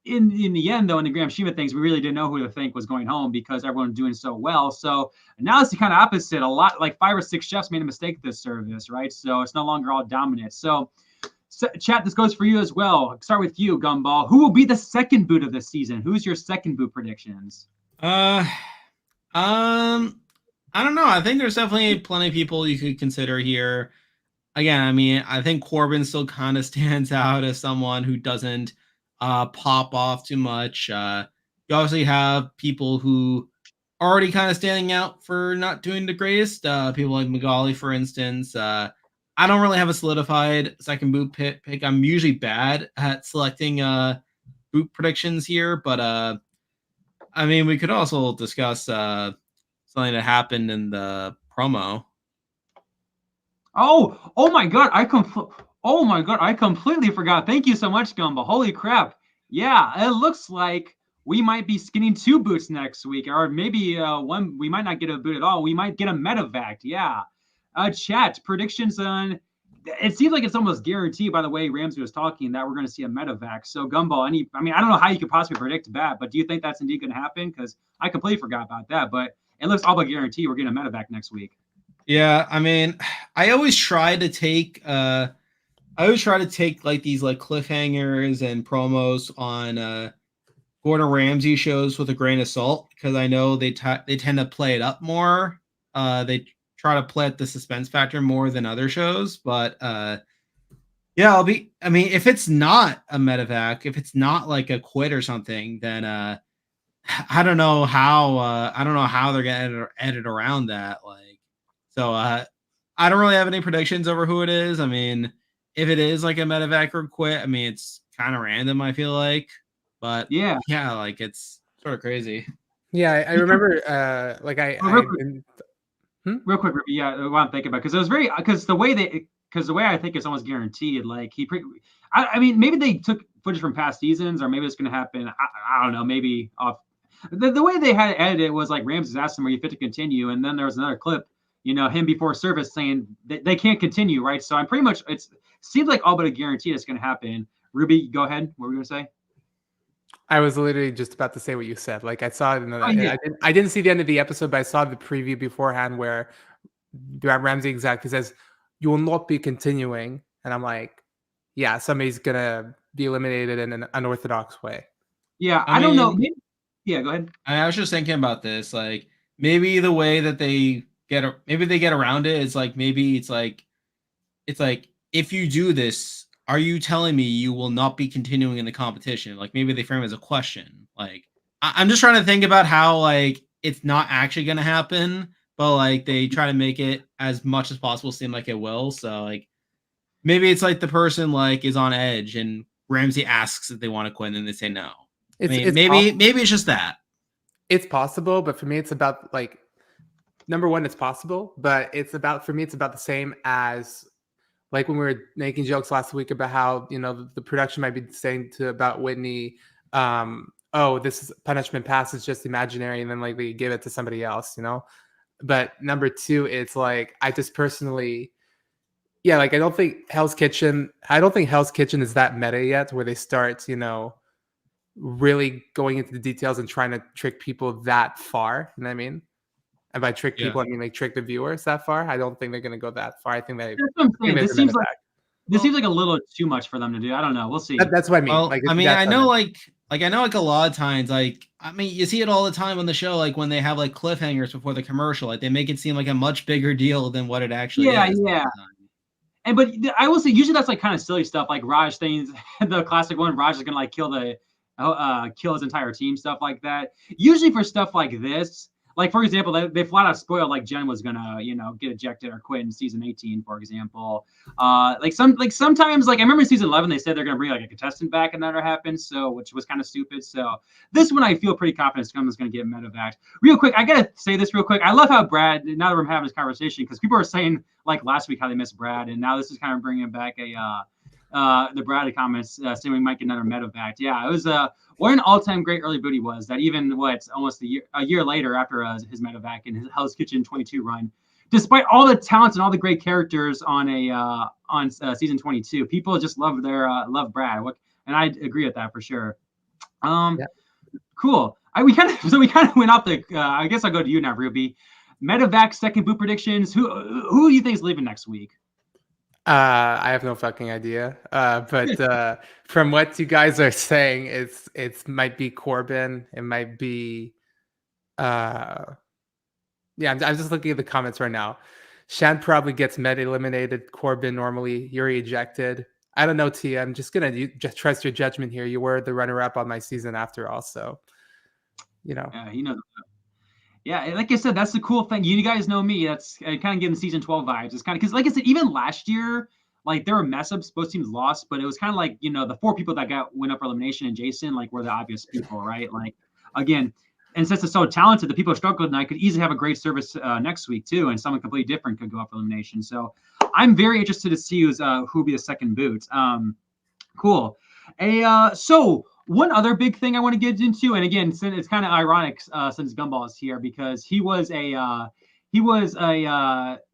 in the end, though, in the grand scheme of things, we really didn't know who to think was going home because everyone was doing so well. So now it's the kind of opposite. A lot, like 5 or 6 chefs made a mistake this service, right? So it's no longer all dominant. So chat, this goes for you as well. Start with you, Gumball. Who will be the second boot of this season? Who's your second boot predictions? I don't know. I think there's definitely plenty of people you could consider here. Again, I mean, I think Corbin still kind of stands out as someone who doesn't pop off too much. You obviously have people who are already kind of standing out for not doing the greatest. People like Magali, for instance. I don't really have a solidified second boot pick. I'm usually bad at selecting boot predictions here, but I mean, we could also discuss something that happened in the promo. Oh my God! I completely forgot. Thank you so much, Gumball. Holy crap! Yeah, it looks like we might be skinning 2 boots next week, or maybe one. We might not get a boot at all. We might get a medevac. Yeah. Chat predictions on. It seems like it's almost guaranteed by the way Ramsey was talking that we're going to see a medevac. So Gumball, I don't know how you could possibly predict that, but do you think that's indeed going to happen? Because I completely forgot about that, but it looks all but guaranteed we're getting a medevac next week. Yeah, I mean, I always try to take like these like cliffhangers and promos on Gordon Ramsay shows with a grain of salt because I know they tend to play it up more. They try to play at the suspense factor more than other shows, but yeah, if it's not a medevac, if it's not like a quit or something, then I don't know how they're gonna edit around that. Like, so I don't really have any predictions over who it is. I mean, if it is like a medevac or quit, I mean, it's kind of random, I feel like, but yeah, like it's sort of crazy. Yeah, I remember real quick, yeah, what I'm thinking about, because it was because the way I think it's almost guaranteed. Like I mean, maybe they took footage from past seasons, or maybe it's going to happen. I don't know. Maybe off the way they had it edited was like Ramsey's asked him, "Are you fit to continue?" And then there was another clip, him before service saying they can't continue, right? So I'm pretty much it seems like all but a guarantee it's going to happen. Ruby, go ahead. What were you going to say? I was literally just about to say what you said. Like I saw it Yeah. I didn't see the end of the episode, but I saw the preview beforehand where Ramsey exactly says, "You will not be continuing." And I'm like, yeah, somebody's going to be eliminated in an unorthodox way. Yeah, I don't know. Yeah, go ahead. I was just thinking about this. Like, maybe the way that they get around it is like, maybe it's like if you do this, are you telling me you will not be continuing in the competition? Like, maybe they frame it as a question. Like, I'm just trying to think about how like it's not actually going to happen, but like they try to make it as much as possible seem like it will. So like maybe it's like the person like is on edge and Ramsey asks if they want to quit and then they say no. Maybe it's just that. It's possible, but for me, it's about like number one, it's possible, but it's about the same as like when we were making jokes last week about how the production might be saying about Whitney, oh, this is punishment pass is just imaginary, and then like they give it to somebody else, But number two, it's like I just personally yeah, like I don't think Hell's Kitchen is that meta yet, where they start, really going into the details and trying to trick people that far. You know what I mean? And by trick Yeah. people, I mean like trick the viewers that far. I don't think they're gonna go that far. I think That's what I'm saying. they This seems like a little too much for them to do. I don't know. We'll see. that's what I mean. Well, Like, I mean, that's I what know, meant. I know, like a lot of times, like I mean, you see it all the time on the show, like when they have like cliffhangers before the commercial, like they make it seem like a much bigger deal than what it actually Yeah, is. yeah. And but I will say usually that's like kind of silly stuff, like Raj things, the classic one. Raj is gonna like kill his entire team, stuff like that. Usually for stuff like this, like for example, they flat out spoiled like Jen was gonna get ejected or quit in season 18, for example. Sometimes like I remember in season 11 they said they're gonna bring like a contestant back and that never happened, so which was kind of stupid. So this one I feel pretty confident Scum is gonna get medevac. Real quick, I gotta say this real quick. I love how Brad, now that we're having this conversation, because people are saying like last week how they missed Brad, and now this is kind of bringing back the Brad comments saying we might get another medevac. Yeah, it was what an all-time great early boot he was. That even almost a year later after his medevac and his Hell's Kitchen 22 run, despite all the talents and all the great characters on season 22, people just love love Brad. And I agree with that for sure. Yeah. Cool. We kind of went off the. I guess I'll go to you now, Ruby. Medevac second boot predictions. Who do you think is leaving next week? I have no fucking idea. But from what you guys are saying, it's might be Corbin. It might be yeah, I'm just looking at the comments right now. Shan probably gets meta eliminated. Corbin normally, Yuri ejected. I don't know, Tia. I'm just gonna just trust your judgment here. You were the runner-up on my season after all, so Yeah, like I said, that's the cool thing. You guys know me. That's kind of giving season 12 vibes. It's kind of because, like I said, even last year, like there were mess ups. Both teams lost, but it was kind of like the 4 people that went up for elimination and Jason like were the obvious people, right? Like again, and since it's so talented, the people who struggled tonight could easily have a great service next week too, and someone completely different could go up for elimination. So I'm very interested to see who'll be the second boot. Cool. So one other big thing I want to get into, and again, it's kind of ironic since Gumball is here because he was a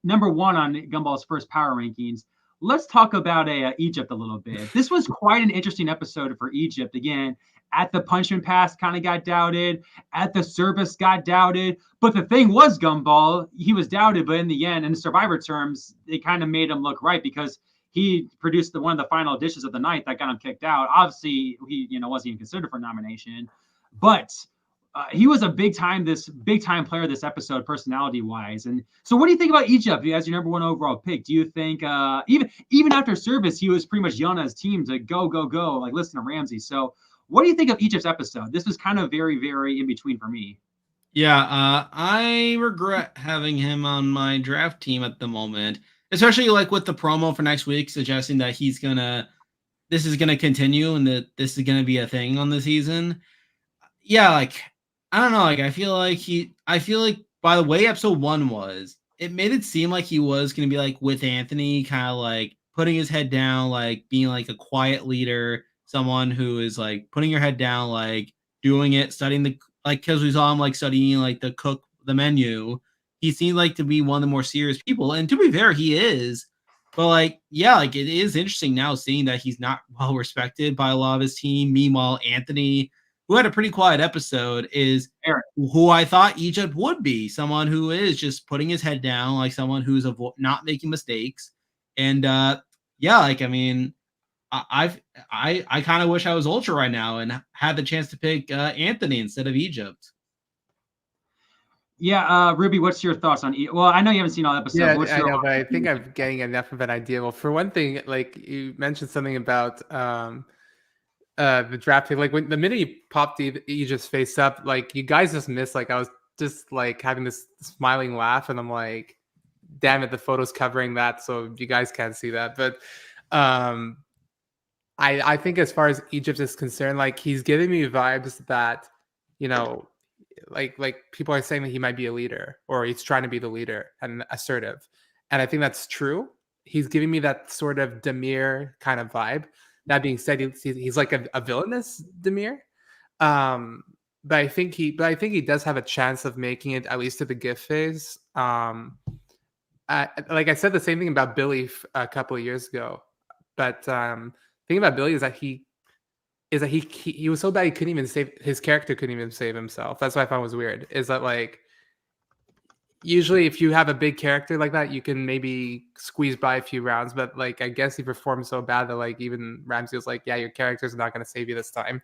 number 1 on Gumball's first power rankings. Let's talk about Egypt a little bit. This was quite an interesting episode for Egypt. Again, at the punch and pass kind of got doubted, at the service got doubted, but the thing was Gumball, he was doubted, but in the end, in the Survivor terms, it kind of made him look right because he produced one of the final dishes of the night that got him kicked out. Obviously, he wasn't even considered for nomination, but he was a big time player this episode, personality wise. And so, what do you think about Egypt as your number 1 overall pick? Do you think even after service, he was pretty much yelling at his team to go, like listen to Ramsey? So, what do you think of Egypt's episode? This was kind of very, very in between for me. Yeah, I regret having him on my draft team at the moment, especially like with the promo for next week suggesting that this is gonna continue and that this is gonna be a thing on the season. Yeah, like I don't know, like I feel like by the way episode 1 was, it made it seem like he was gonna be like with Anthony, kind of like putting his head down, like being like a quiet leader, someone who is like putting your head down, like doing it, studying because we saw him like studying like the menu. He seemed like to be one of the more serious people, and to be fair, he is. But like, yeah, like it is interesting now seeing that he's not well respected by a lot of his team. Meanwhile, Anthony, who had a pretty quiet episode, is Eric, who I thought Egypt would be, someone who is just putting his head down, like someone who's not making mistakes. And yeah, like I mean, I kind of wish I was Ultra right now and had the chance to pick Anthony instead of Egypt. Yeah, Ruby, what's your thoughts on? Well, I know you haven't seen all episodes. Yeah, What's I your know, but I think I'm getting enough of an idea. Well, for one thing, like you mentioned something about the draft pick. Like when the minute you popped Egypt's face up, like you guys just missed. Like I was just like having this smiling laugh, and I'm like, damn it, the photo's covering that, so you guys can't see that. But I think as far as Egypt is concerned, like he's giving me vibes that like people are saying that he might be a leader or he's trying to be the leader and assertive, and I think that's true. He's giving me that sort of Demir kind of vibe. That being said, he's like a villainous Demir, but I think he does have a chance of making it at least to the gift phase. like I said the same thing about Billy a couple of years ago, but thing about Billy is that he was so bad he couldn't even save his character, couldn't even save himself. That's what I found was weird. Is that like usually if you have a big character like that, you can maybe squeeze by a few rounds, but like I guess he performed so bad that like even Ramsey was like, yeah, your character's not going to save you this time.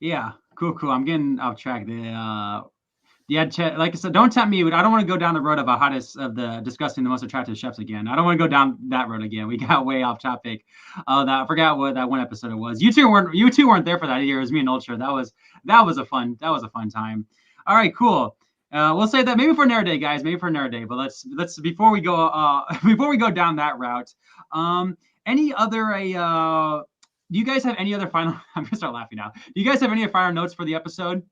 Yeah, cool. I'm getting off track. Like I said, don't tempt me. I don't want to go down the road of the hottest of the discussing the most attractive chefs again. I don't want to go down that road again. We got way off topic. That I forgot what that one episode it was. You two weren't there for that either. It was me and Ultra. That was a fun time. All right, cool. We'll say that maybe for Nerd Day, guys. Maybe for Nerd Day. But let's before we go down that route. Any other do you guys have any other final? I'm gonna start laughing now. Do you guys have any final notes for the episode?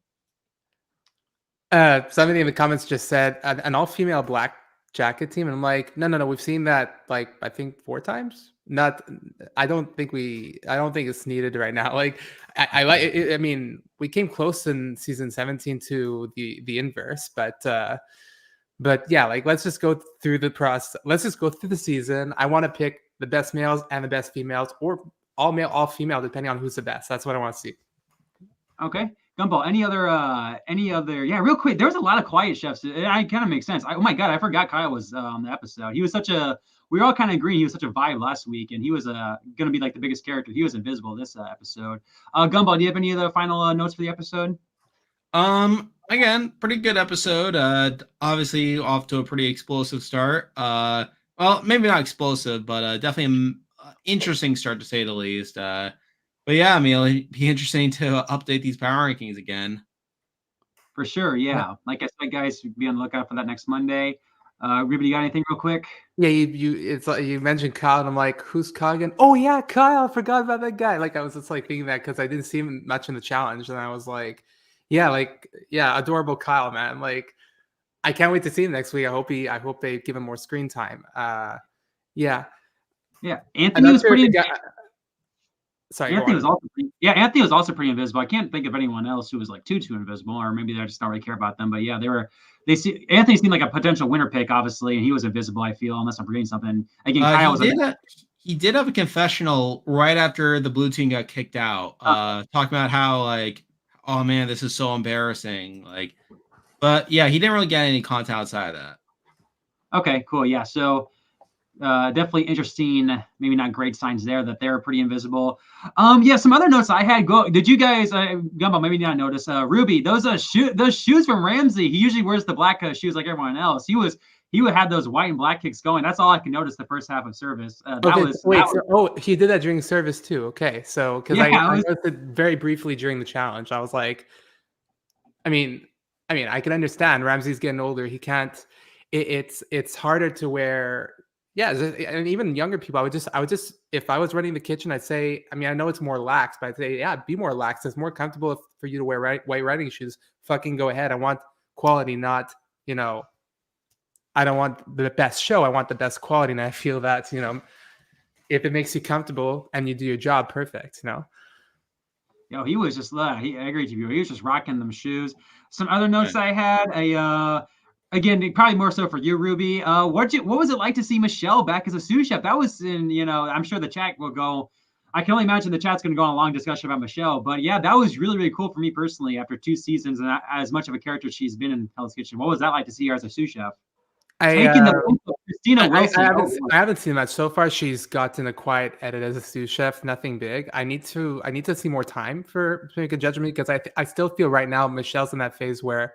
Somebody in the comments just said an all-female black jacket team, and I'm like, no, we've seen that like I think 4 times. I don't think it's needed right now. Like I like it, I mean, we came close in season 17 to the inverse, but yeah, like let's just go through the process. Let's just go through the season. I want to pick the best males and the best females, or all male, all female, depending on who's the best. That's what I want to see. Okay. Gumball, any other, yeah, real quick, there was a lot of quiet chefs. It kind of makes sense. Oh my God, I forgot Kyle was on the episode. He was we were all kind of agreeing he was such a vibe last week, and he was going to be like the biggest character. He was invisible this episode. Gumball, do you have any other final notes for the episode? Again, pretty good episode. Obviously off to a pretty explosive start. Well, maybe not explosive, but definitely an interesting start to say the least. But yeah, I mean, it'll be interesting to update these power rankings again. For sure, yeah. Like I said, guys, be on the lookout for that next Monday. Ruby, you got anything real quick? Yeah, it's like you mentioned Kyle, and I'm like, who's Kyle again? Oh yeah, Kyle. I forgot about that guy. Like I was just like thinking that because I didn't see him much in the challenge, and I was like, yeah, adorable Kyle, man. Like I can't wait to see him next week. I hope they give him more screen time. Yeah. Anthony was pretty. Sorry, Anthony was also pretty invisible. I can't think of anyone else who was like too invisible, or maybe they just don't really care about them. But yeah, Anthony seemed like a potential winner pick, obviously, and he was invisible. I feel, unless I'm forgetting something. Again, Kyle was. He did have a confessional right after the blue team got kicked out, talking about how like, oh man, this is so embarrassing. Like, but yeah, he didn't really get any content outside of that. Okay, cool. Yeah, so. Definitely interesting, maybe not great signs there that they're pretty invisible. Yeah, some other notes I had. Did you guys, Gumball, maybe not notice, Ruby, those shoes from Ramsey, he usually wears the black shoes like everyone else. He would have those white and black kicks going. That's all I can notice the first half of service. He did that during service too. Okay, so because I noticed it very briefly during the challenge. I was like, I mean, I can understand Ramsey's getting older. He can't. It's harder to wear. Yeah, and even younger people, I would just, if I was running the kitchen, I'd say, I mean, I know it's more lax, but I'd say, yeah, be more lax. It's more comfortable for you to wear white riding shoes. Fucking go ahead. I want quality, not, I don't want the best show. I want the best quality. And I feel that, if it makes you comfortable and you do your job, perfect, He was just, I agree with you. He was just rocking them shoes. Some other notes I had, again, probably more so for you, Ruby. What was it like to see Michelle back as a sous chef? That was I'm sure the chat will go. I can only imagine the chat's going to go on a long discussion about Michelle. But yeah, that was really, really cool for me personally after 2 seasons and as much of a character she's been in Hell's Kitchen. What was that like to see her as a sous chef? Christina Wilson. I haven't seen much so far. She's gotten a quiet edit as a sous chef, nothing big. I need to see more time to make a judgment because I still feel right now Michelle's in that phase where,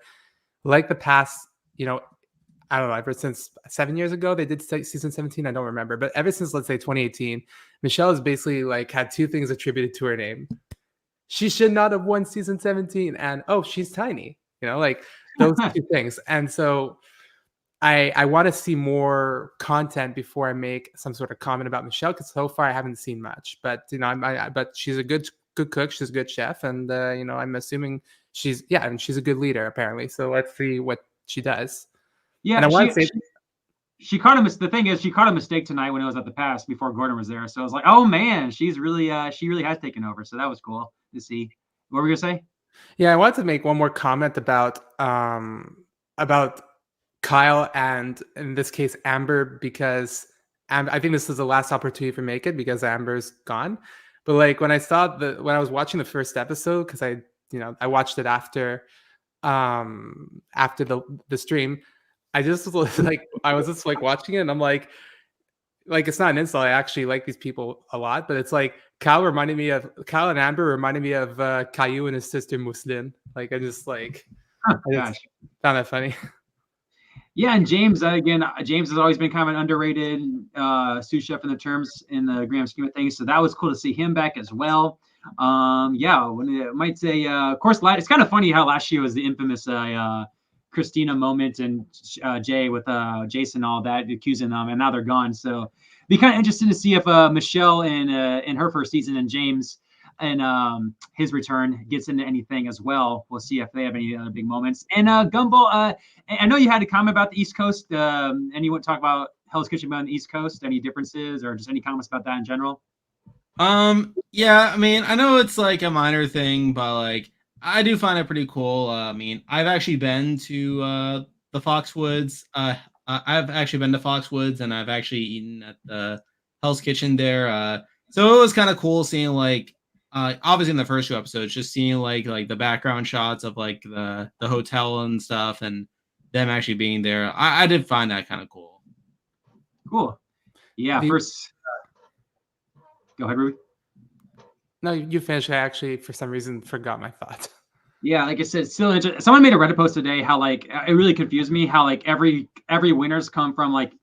like the past. I don't know, ever since 7 years ago, they did season 17. I don't remember. But ever since, let's say, 2018, Michelle has basically like had 2 things attributed to her name. She should not have won season 17. And, oh, she's tiny. Like those 2 things. And so I want to see more content before I make some sort of comment about Michelle, because so far I haven't seen much. But, but she's a good cook. She's a good chef. And, I'm assuming she's a good leader, apparently. So let's see what she does. Yeah, and I want to say she caught a the thing is she caught a mistake tonight when it was at the pass before Gordon was there. So I was like, oh man, she really has taken over. So that was cool to see. What were you gonna say? Yeah, I wanted to make one more comment about Kyle and in this case Amber, because I think this is the last opportunity for Make It because Amber's gone. But like when I was watching the first episode, because I watched it after the stream, I just was like I was just like watching it and I'm like it's not an insult. I actually like these people a lot, but it's like Kyle and Amber reminded me of Caillou and his sister Muslin. Like I just like Huh, I just gosh. found that funny. Yeah, and James again. James has always been kind of an underrated sous chef in the grand scheme of things. So that was cool to see him back as well. Yeah, when it might say, of course, it's kind of funny how last year was the infamous Christina moment and Jay with Jason, all that accusing them, and now they're gone. So be kind of interesting to see if Michelle in her first season and James and his return gets into anything as well. We'll see if they have any other big moments. And Gumball, I know you had a comment about the East Coast, and you want to talk about Hell's Kitchen being on the East Coast. Any differences or just any comments about that in general? Yeah, I mean, I know it's like a minor thing, but like I do find it pretty cool. I mean, I've actually been to the Foxwoods. I've actually been to Foxwoods, and I've actually eaten at the Hell's Kitchen there. So it was kind of cool seeing like obviously in the first 2 episodes, just seeing like the background shots of like the hotel and stuff, and them actually being there. I did find that kind of cool. Cool. Yeah. First, go ahead, Ruby. No, you finish. I actually, for some reason, forgot my thought. Yeah, like I said, still someone made a Reddit post today how like it really confused me how like every winners come from like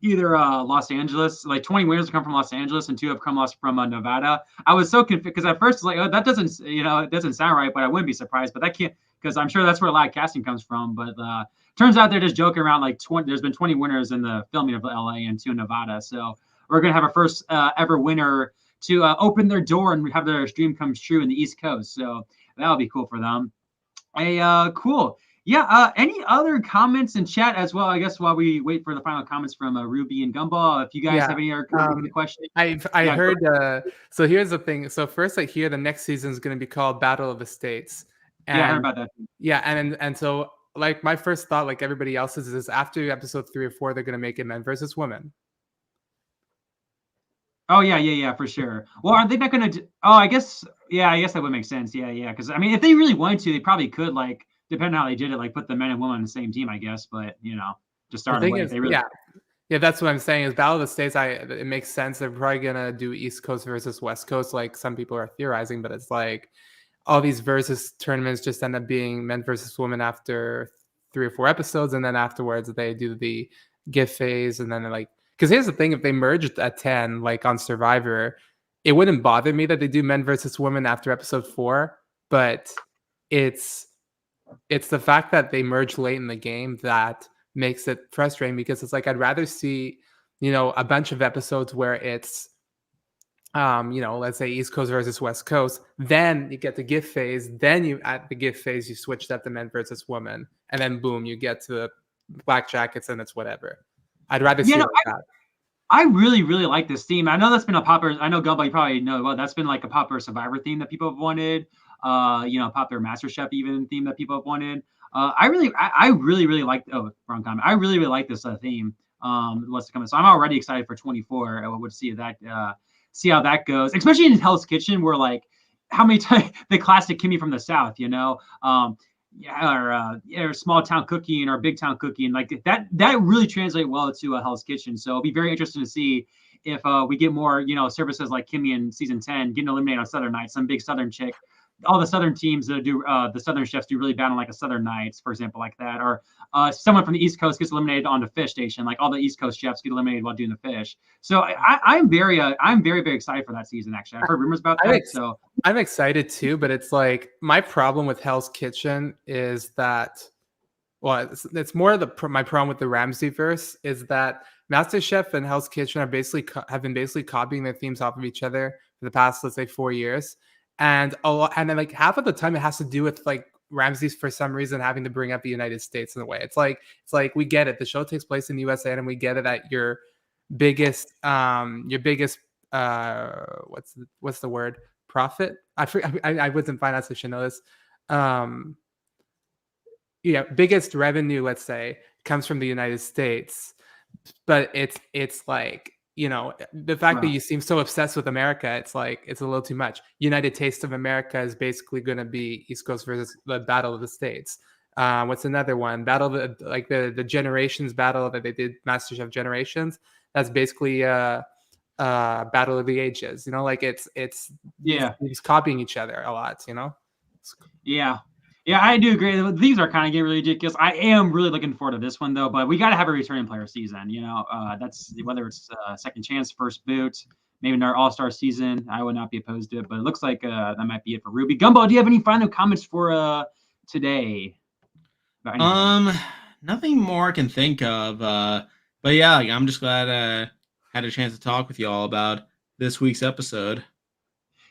either Los Angeles, like 20 winners come from Los Angeles and 2 have come from Nevada. I was so confused because at first like, oh, that doesn't, it doesn't sound right, but I wouldn't be surprised. But that can't, because I'm sure that's where a lot of casting comes from. But turns out they're just joking around. Like there's been 20 winners in the filming of LA and 2 in Nevada. So we're gonna have our first ever winner to open their door and have their dream come true in the East Coast. So that'll be cool for them. Cool. Yeah. Any other comments in chat as well? I guess while we wait for the final comments from Ruby and Gumball, if you guys have any other questions. I heard. So here's the thing. So first, I hear the next season is going to be called Battle of the States. And, yeah, I heard about that. Yeah, and so like my first thought, like everybody else's, is after episode 3 or 4, they're going to make it men versus women. Oh yeah, for sure. Well, are they not going to? Oh, I guess that would make sense. Yeah. Because I mean, if they really wanted to, they probably could, like, depending on how they did it, like put the men and women on the same team, I guess. But just start away. Yeah, that's what I'm saying. Is Battle of the States? It makes sense. They're probably gonna do East Coast versus West Coast, like some people are theorizing. But it's like all these versus tournaments just end up being men versus women after 3 or 4 episodes, and then afterwards they do the gift phase, and then they're like. Because here's the thing: if they merged at 10, like on Survivor, it wouldn't bother me that they do men versus women after episode 4. But it's the fact that they merge late in the game that makes it frustrating, because it's like I'd rather see, a bunch of episodes where it's, let's say East Coast versus West Coast. Then you get the gift phase. Then at the gift phase, you switch that to men versus women, and then boom, you get to the Black Jackets, and it's whatever. I'd rather see it like that. I really, really like this theme. I know that's been a popular. I know Gumball, you probably know. Well, that's been like a popular Survivor theme that people have wanted. Popular MasterChef even theme that people have wanted. I really like. Oh, wrong comment. I really like this theme. What's coming? So I'm already excited for 24. I would see how that goes, especially in Hell's Kitchen, where like how many times the classic Kimmy from the South, or small town cooking or big town cooking, like that really translate well to a Hell's Kitchen. So it'll be very interesting to see if we get more, services like Kimmy in season 10 getting eliminated on Southern Nights, some big Southern chick. All the Southern teams that do the Southern chefs do really bad on like a Southern Nights, for example, like that, or someone from the East Coast gets eliminated on the fish station. Like all the East Coast chefs get eliminated while doing the fish. So I'm very excited for that season. Actually, I've heard rumors about that. So I'm excited too, but it's like my problem with Hell's Kitchen is that, well, it's more my problem with the Ramsay verse is that MasterChef and Hell's Kitchen are have been basically copying their themes off of each other for the past, let's say, 4 years. And then like half of the time it has to do with like Ramsay's for some reason having to bring up the United States in a way. It's like we get it. The show takes place in the USA, and we get it at your biggest what's the word? Profit? I was in finance, I should know this. Biggest revenue, let's say, comes from the United States, but it's like, you know, the fact that Right. you seem so obsessed with America, it's like it's a little too much. United Taste of America is basically going to be East Coast versus the Battle of the States. What's another one? Battle of the Generations battle that they did, MasterChef Generations. That's basically Battle of the Ages. You know, like it's Yeah. these copying each other a lot. You know. Yeah. Yeah, I do agree. These are kind of getting really ridiculous. I am really looking forward to this one though, but we got to have a returning player season. You know, that's whether it's second chance, first boot, maybe in our all-star season. I would not be opposed to it, but it looks like that might be it for Ruby. Gumball, do you have any final comments for today about anything? Nothing more I can think of. But yeah, like, I'm just glad I had a chance to talk with you all about this week's episode.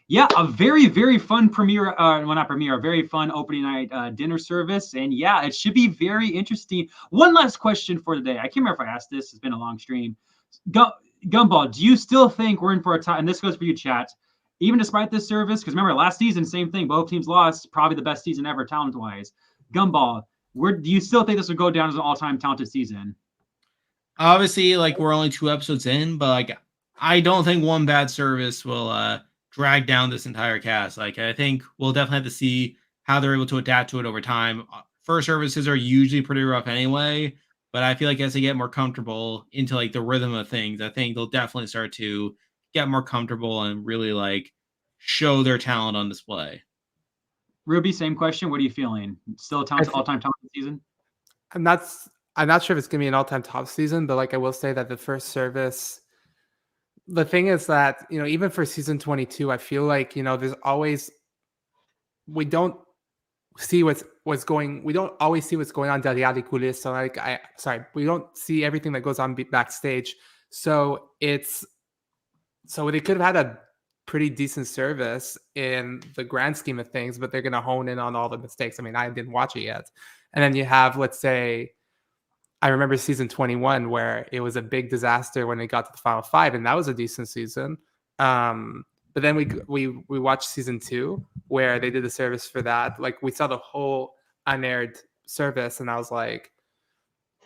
Yeah, a very, very fun premiere. Well, not premiere, a very fun opening night dinner service. And yeah, it should be very interesting. One last question for today. I can't remember if I asked this. It's been a long stream. Gumball, do you still think we're in for a time? And this goes for you, chat. Even despite this service, because remember last season, same thing. Both teams lost. Probably the best season ever, talent-wise. Gumball, do you still think this would go down as an all-time talented season? Obviously, like we're only 2 episodes in, but like I don't think one bad service will drag down this entire cast. Like I think we'll definitely have to see how they're able to adapt to it over time. First services are usually pretty rough anyway, but I feel like as they get more comfortable into like the rhythm of things, I think they'll definitely start to get more comfortable and really like show their talent on display. Ruby, same question. What are you feeling? Still a all-time talented season? I'm not sure if it's gonna be an all-time top season, but like I will say that the first service, the thing is that, you know, even for season 22, I feel like, you know, there's always, we don't see we don't always see what's going on derrière les coulisses. So like we don't see everything that goes on backstage. So they could have had a pretty decent service in the grand scheme of things, but they're going to hone in on all the mistakes. I mean, I didn't watch it yet. And then you have, let's say, I remember season 21 where it was a big disaster when they got to the final 5, and that was a decent season. But then we watched season 2 where they did the service for that. Like we saw the whole unaired service, and I was like,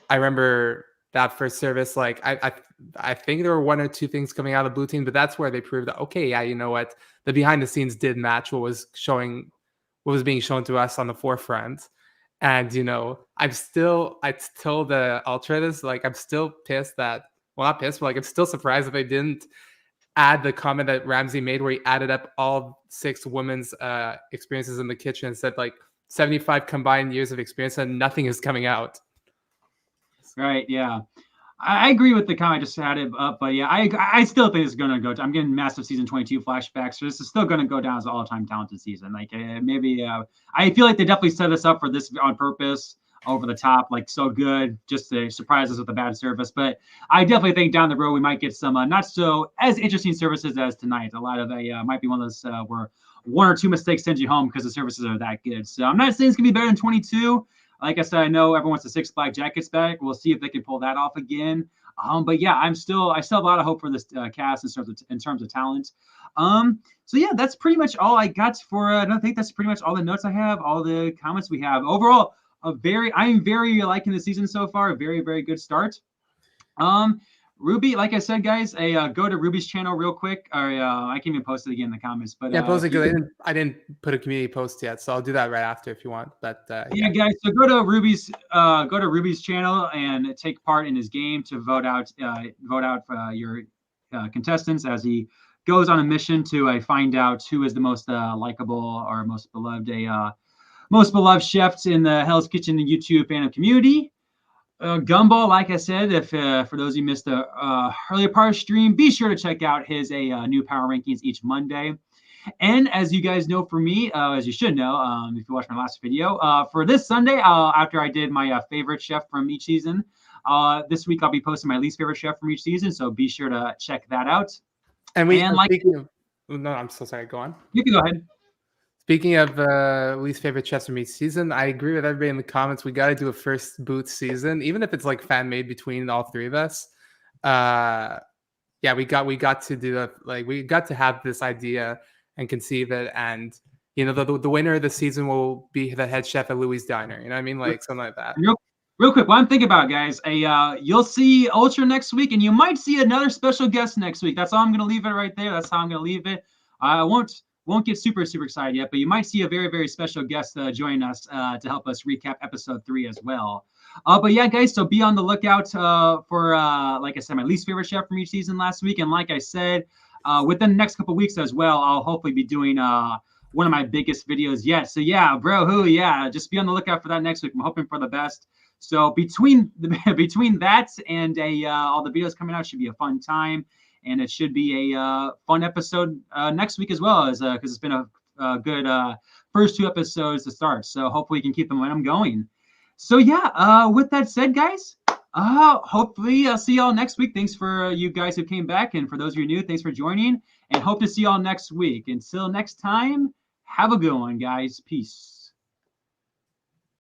I remember that first service. Like I think there were 1 or 2 things coming out of Blue Team, but that's where they proved that, okay, yeah, you know what, the behind the scenes did match what was being shown to us on the forefront. And you know, I told the Ultra this, like I'm still pissed that, well, not pissed, but like I'm still surprised that they didn't add the comment that Ramsey made where he added up all 6 women's experiences in the kitchen and said like 75 combined years of experience and nothing is coming out. Right. Yeah. I agree with the comment. I just had it up, but yeah, I still think it's going to go. I'm getting massive season 22 flashbacks, so this is still going to go down as an all-time talented season. Like maybe I feel like they definitely set us up for this on purpose, over the top, like so good, just to surprise us with a bad service. But I definitely think down the road we might get some not so as interesting services as tonight. A lot of might be one of those where 1 or 2 mistakes send you home because the services are that good. So I'm not saying it's gonna be better than 22. Like I said, I know everyone wants the 6 Black Jackets back. We'll see if they can pull that off again. But yeah, I still have a lot of hope for this cast in terms of talent. So yeah, that's pretty much all I got for. I think that's pretty much all the notes I have, all the comments we have. Overall, I'm very liking the season so far. A very, very good start. Ruby, like I said, guys, go to Ruby's channel real quick. Or I can even post it again in the comments. But yeah, post it because I didn't put a community post yet, so I'll do that right after if you want. But yeah, guys, so go to Ruby's channel and take part in his game to vote out your contestants as he goes on a mission to find out who is the most likable or most beloved chef in the Hell's Kitchen YouTube fandom community. Gumball, like I said, if for those of you missed the earlier part of the stream, be sure to check out his new power rankings each Monday. And as you guys know, for me, as you should know, if you watched my last video, for this Sunday, after I did my favorite chef from each season, this week I'll be posting my least favorite chef from each season. So be sure to check that out. And no, I'm so sorry. Go on. You can go ahead. Speaking of least favorite chefs from each season, I agree with everybody in the comments. We got to do a first boot season, even if it's like fan made between all 3 of us. Yeah, we got to do that. Like we got to have this idea and conceive it, and you know the winner of the season will be the head chef at Louis' Diner. You know what I mean? Like something like that. Real quick, while I'm thinking about it, guys, you'll see Ultra next week, and you might see another special guest next week. That's all I'm gonna leave it right there. That's how I'm gonna leave it. I won't get super excited yet, but you might see a very special guest join us to help us recap episode 3 as well. But yeah, guys, so be on the lookout for like I said, my least favorite chef from each season last week, and like I said, within the next couple weeks as well, I'll hopefully be doing one of my biggest videos yet. So yeah, just be on the lookout for that next week. I'm hoping for the best. So between that and all the videos coming out should be a fun time, and it should be a fun episode next week as well, as because it's been a good first 2 episodes to start. So hopefully we can keep the momentum going. So yeah, with that said, guys, hopefully I'll see y'all next week. Thanks for you guys who came back, and for those of you new, thanks for joining, and hope to see y'all next week. Until next time, have a good one, guys. Peace.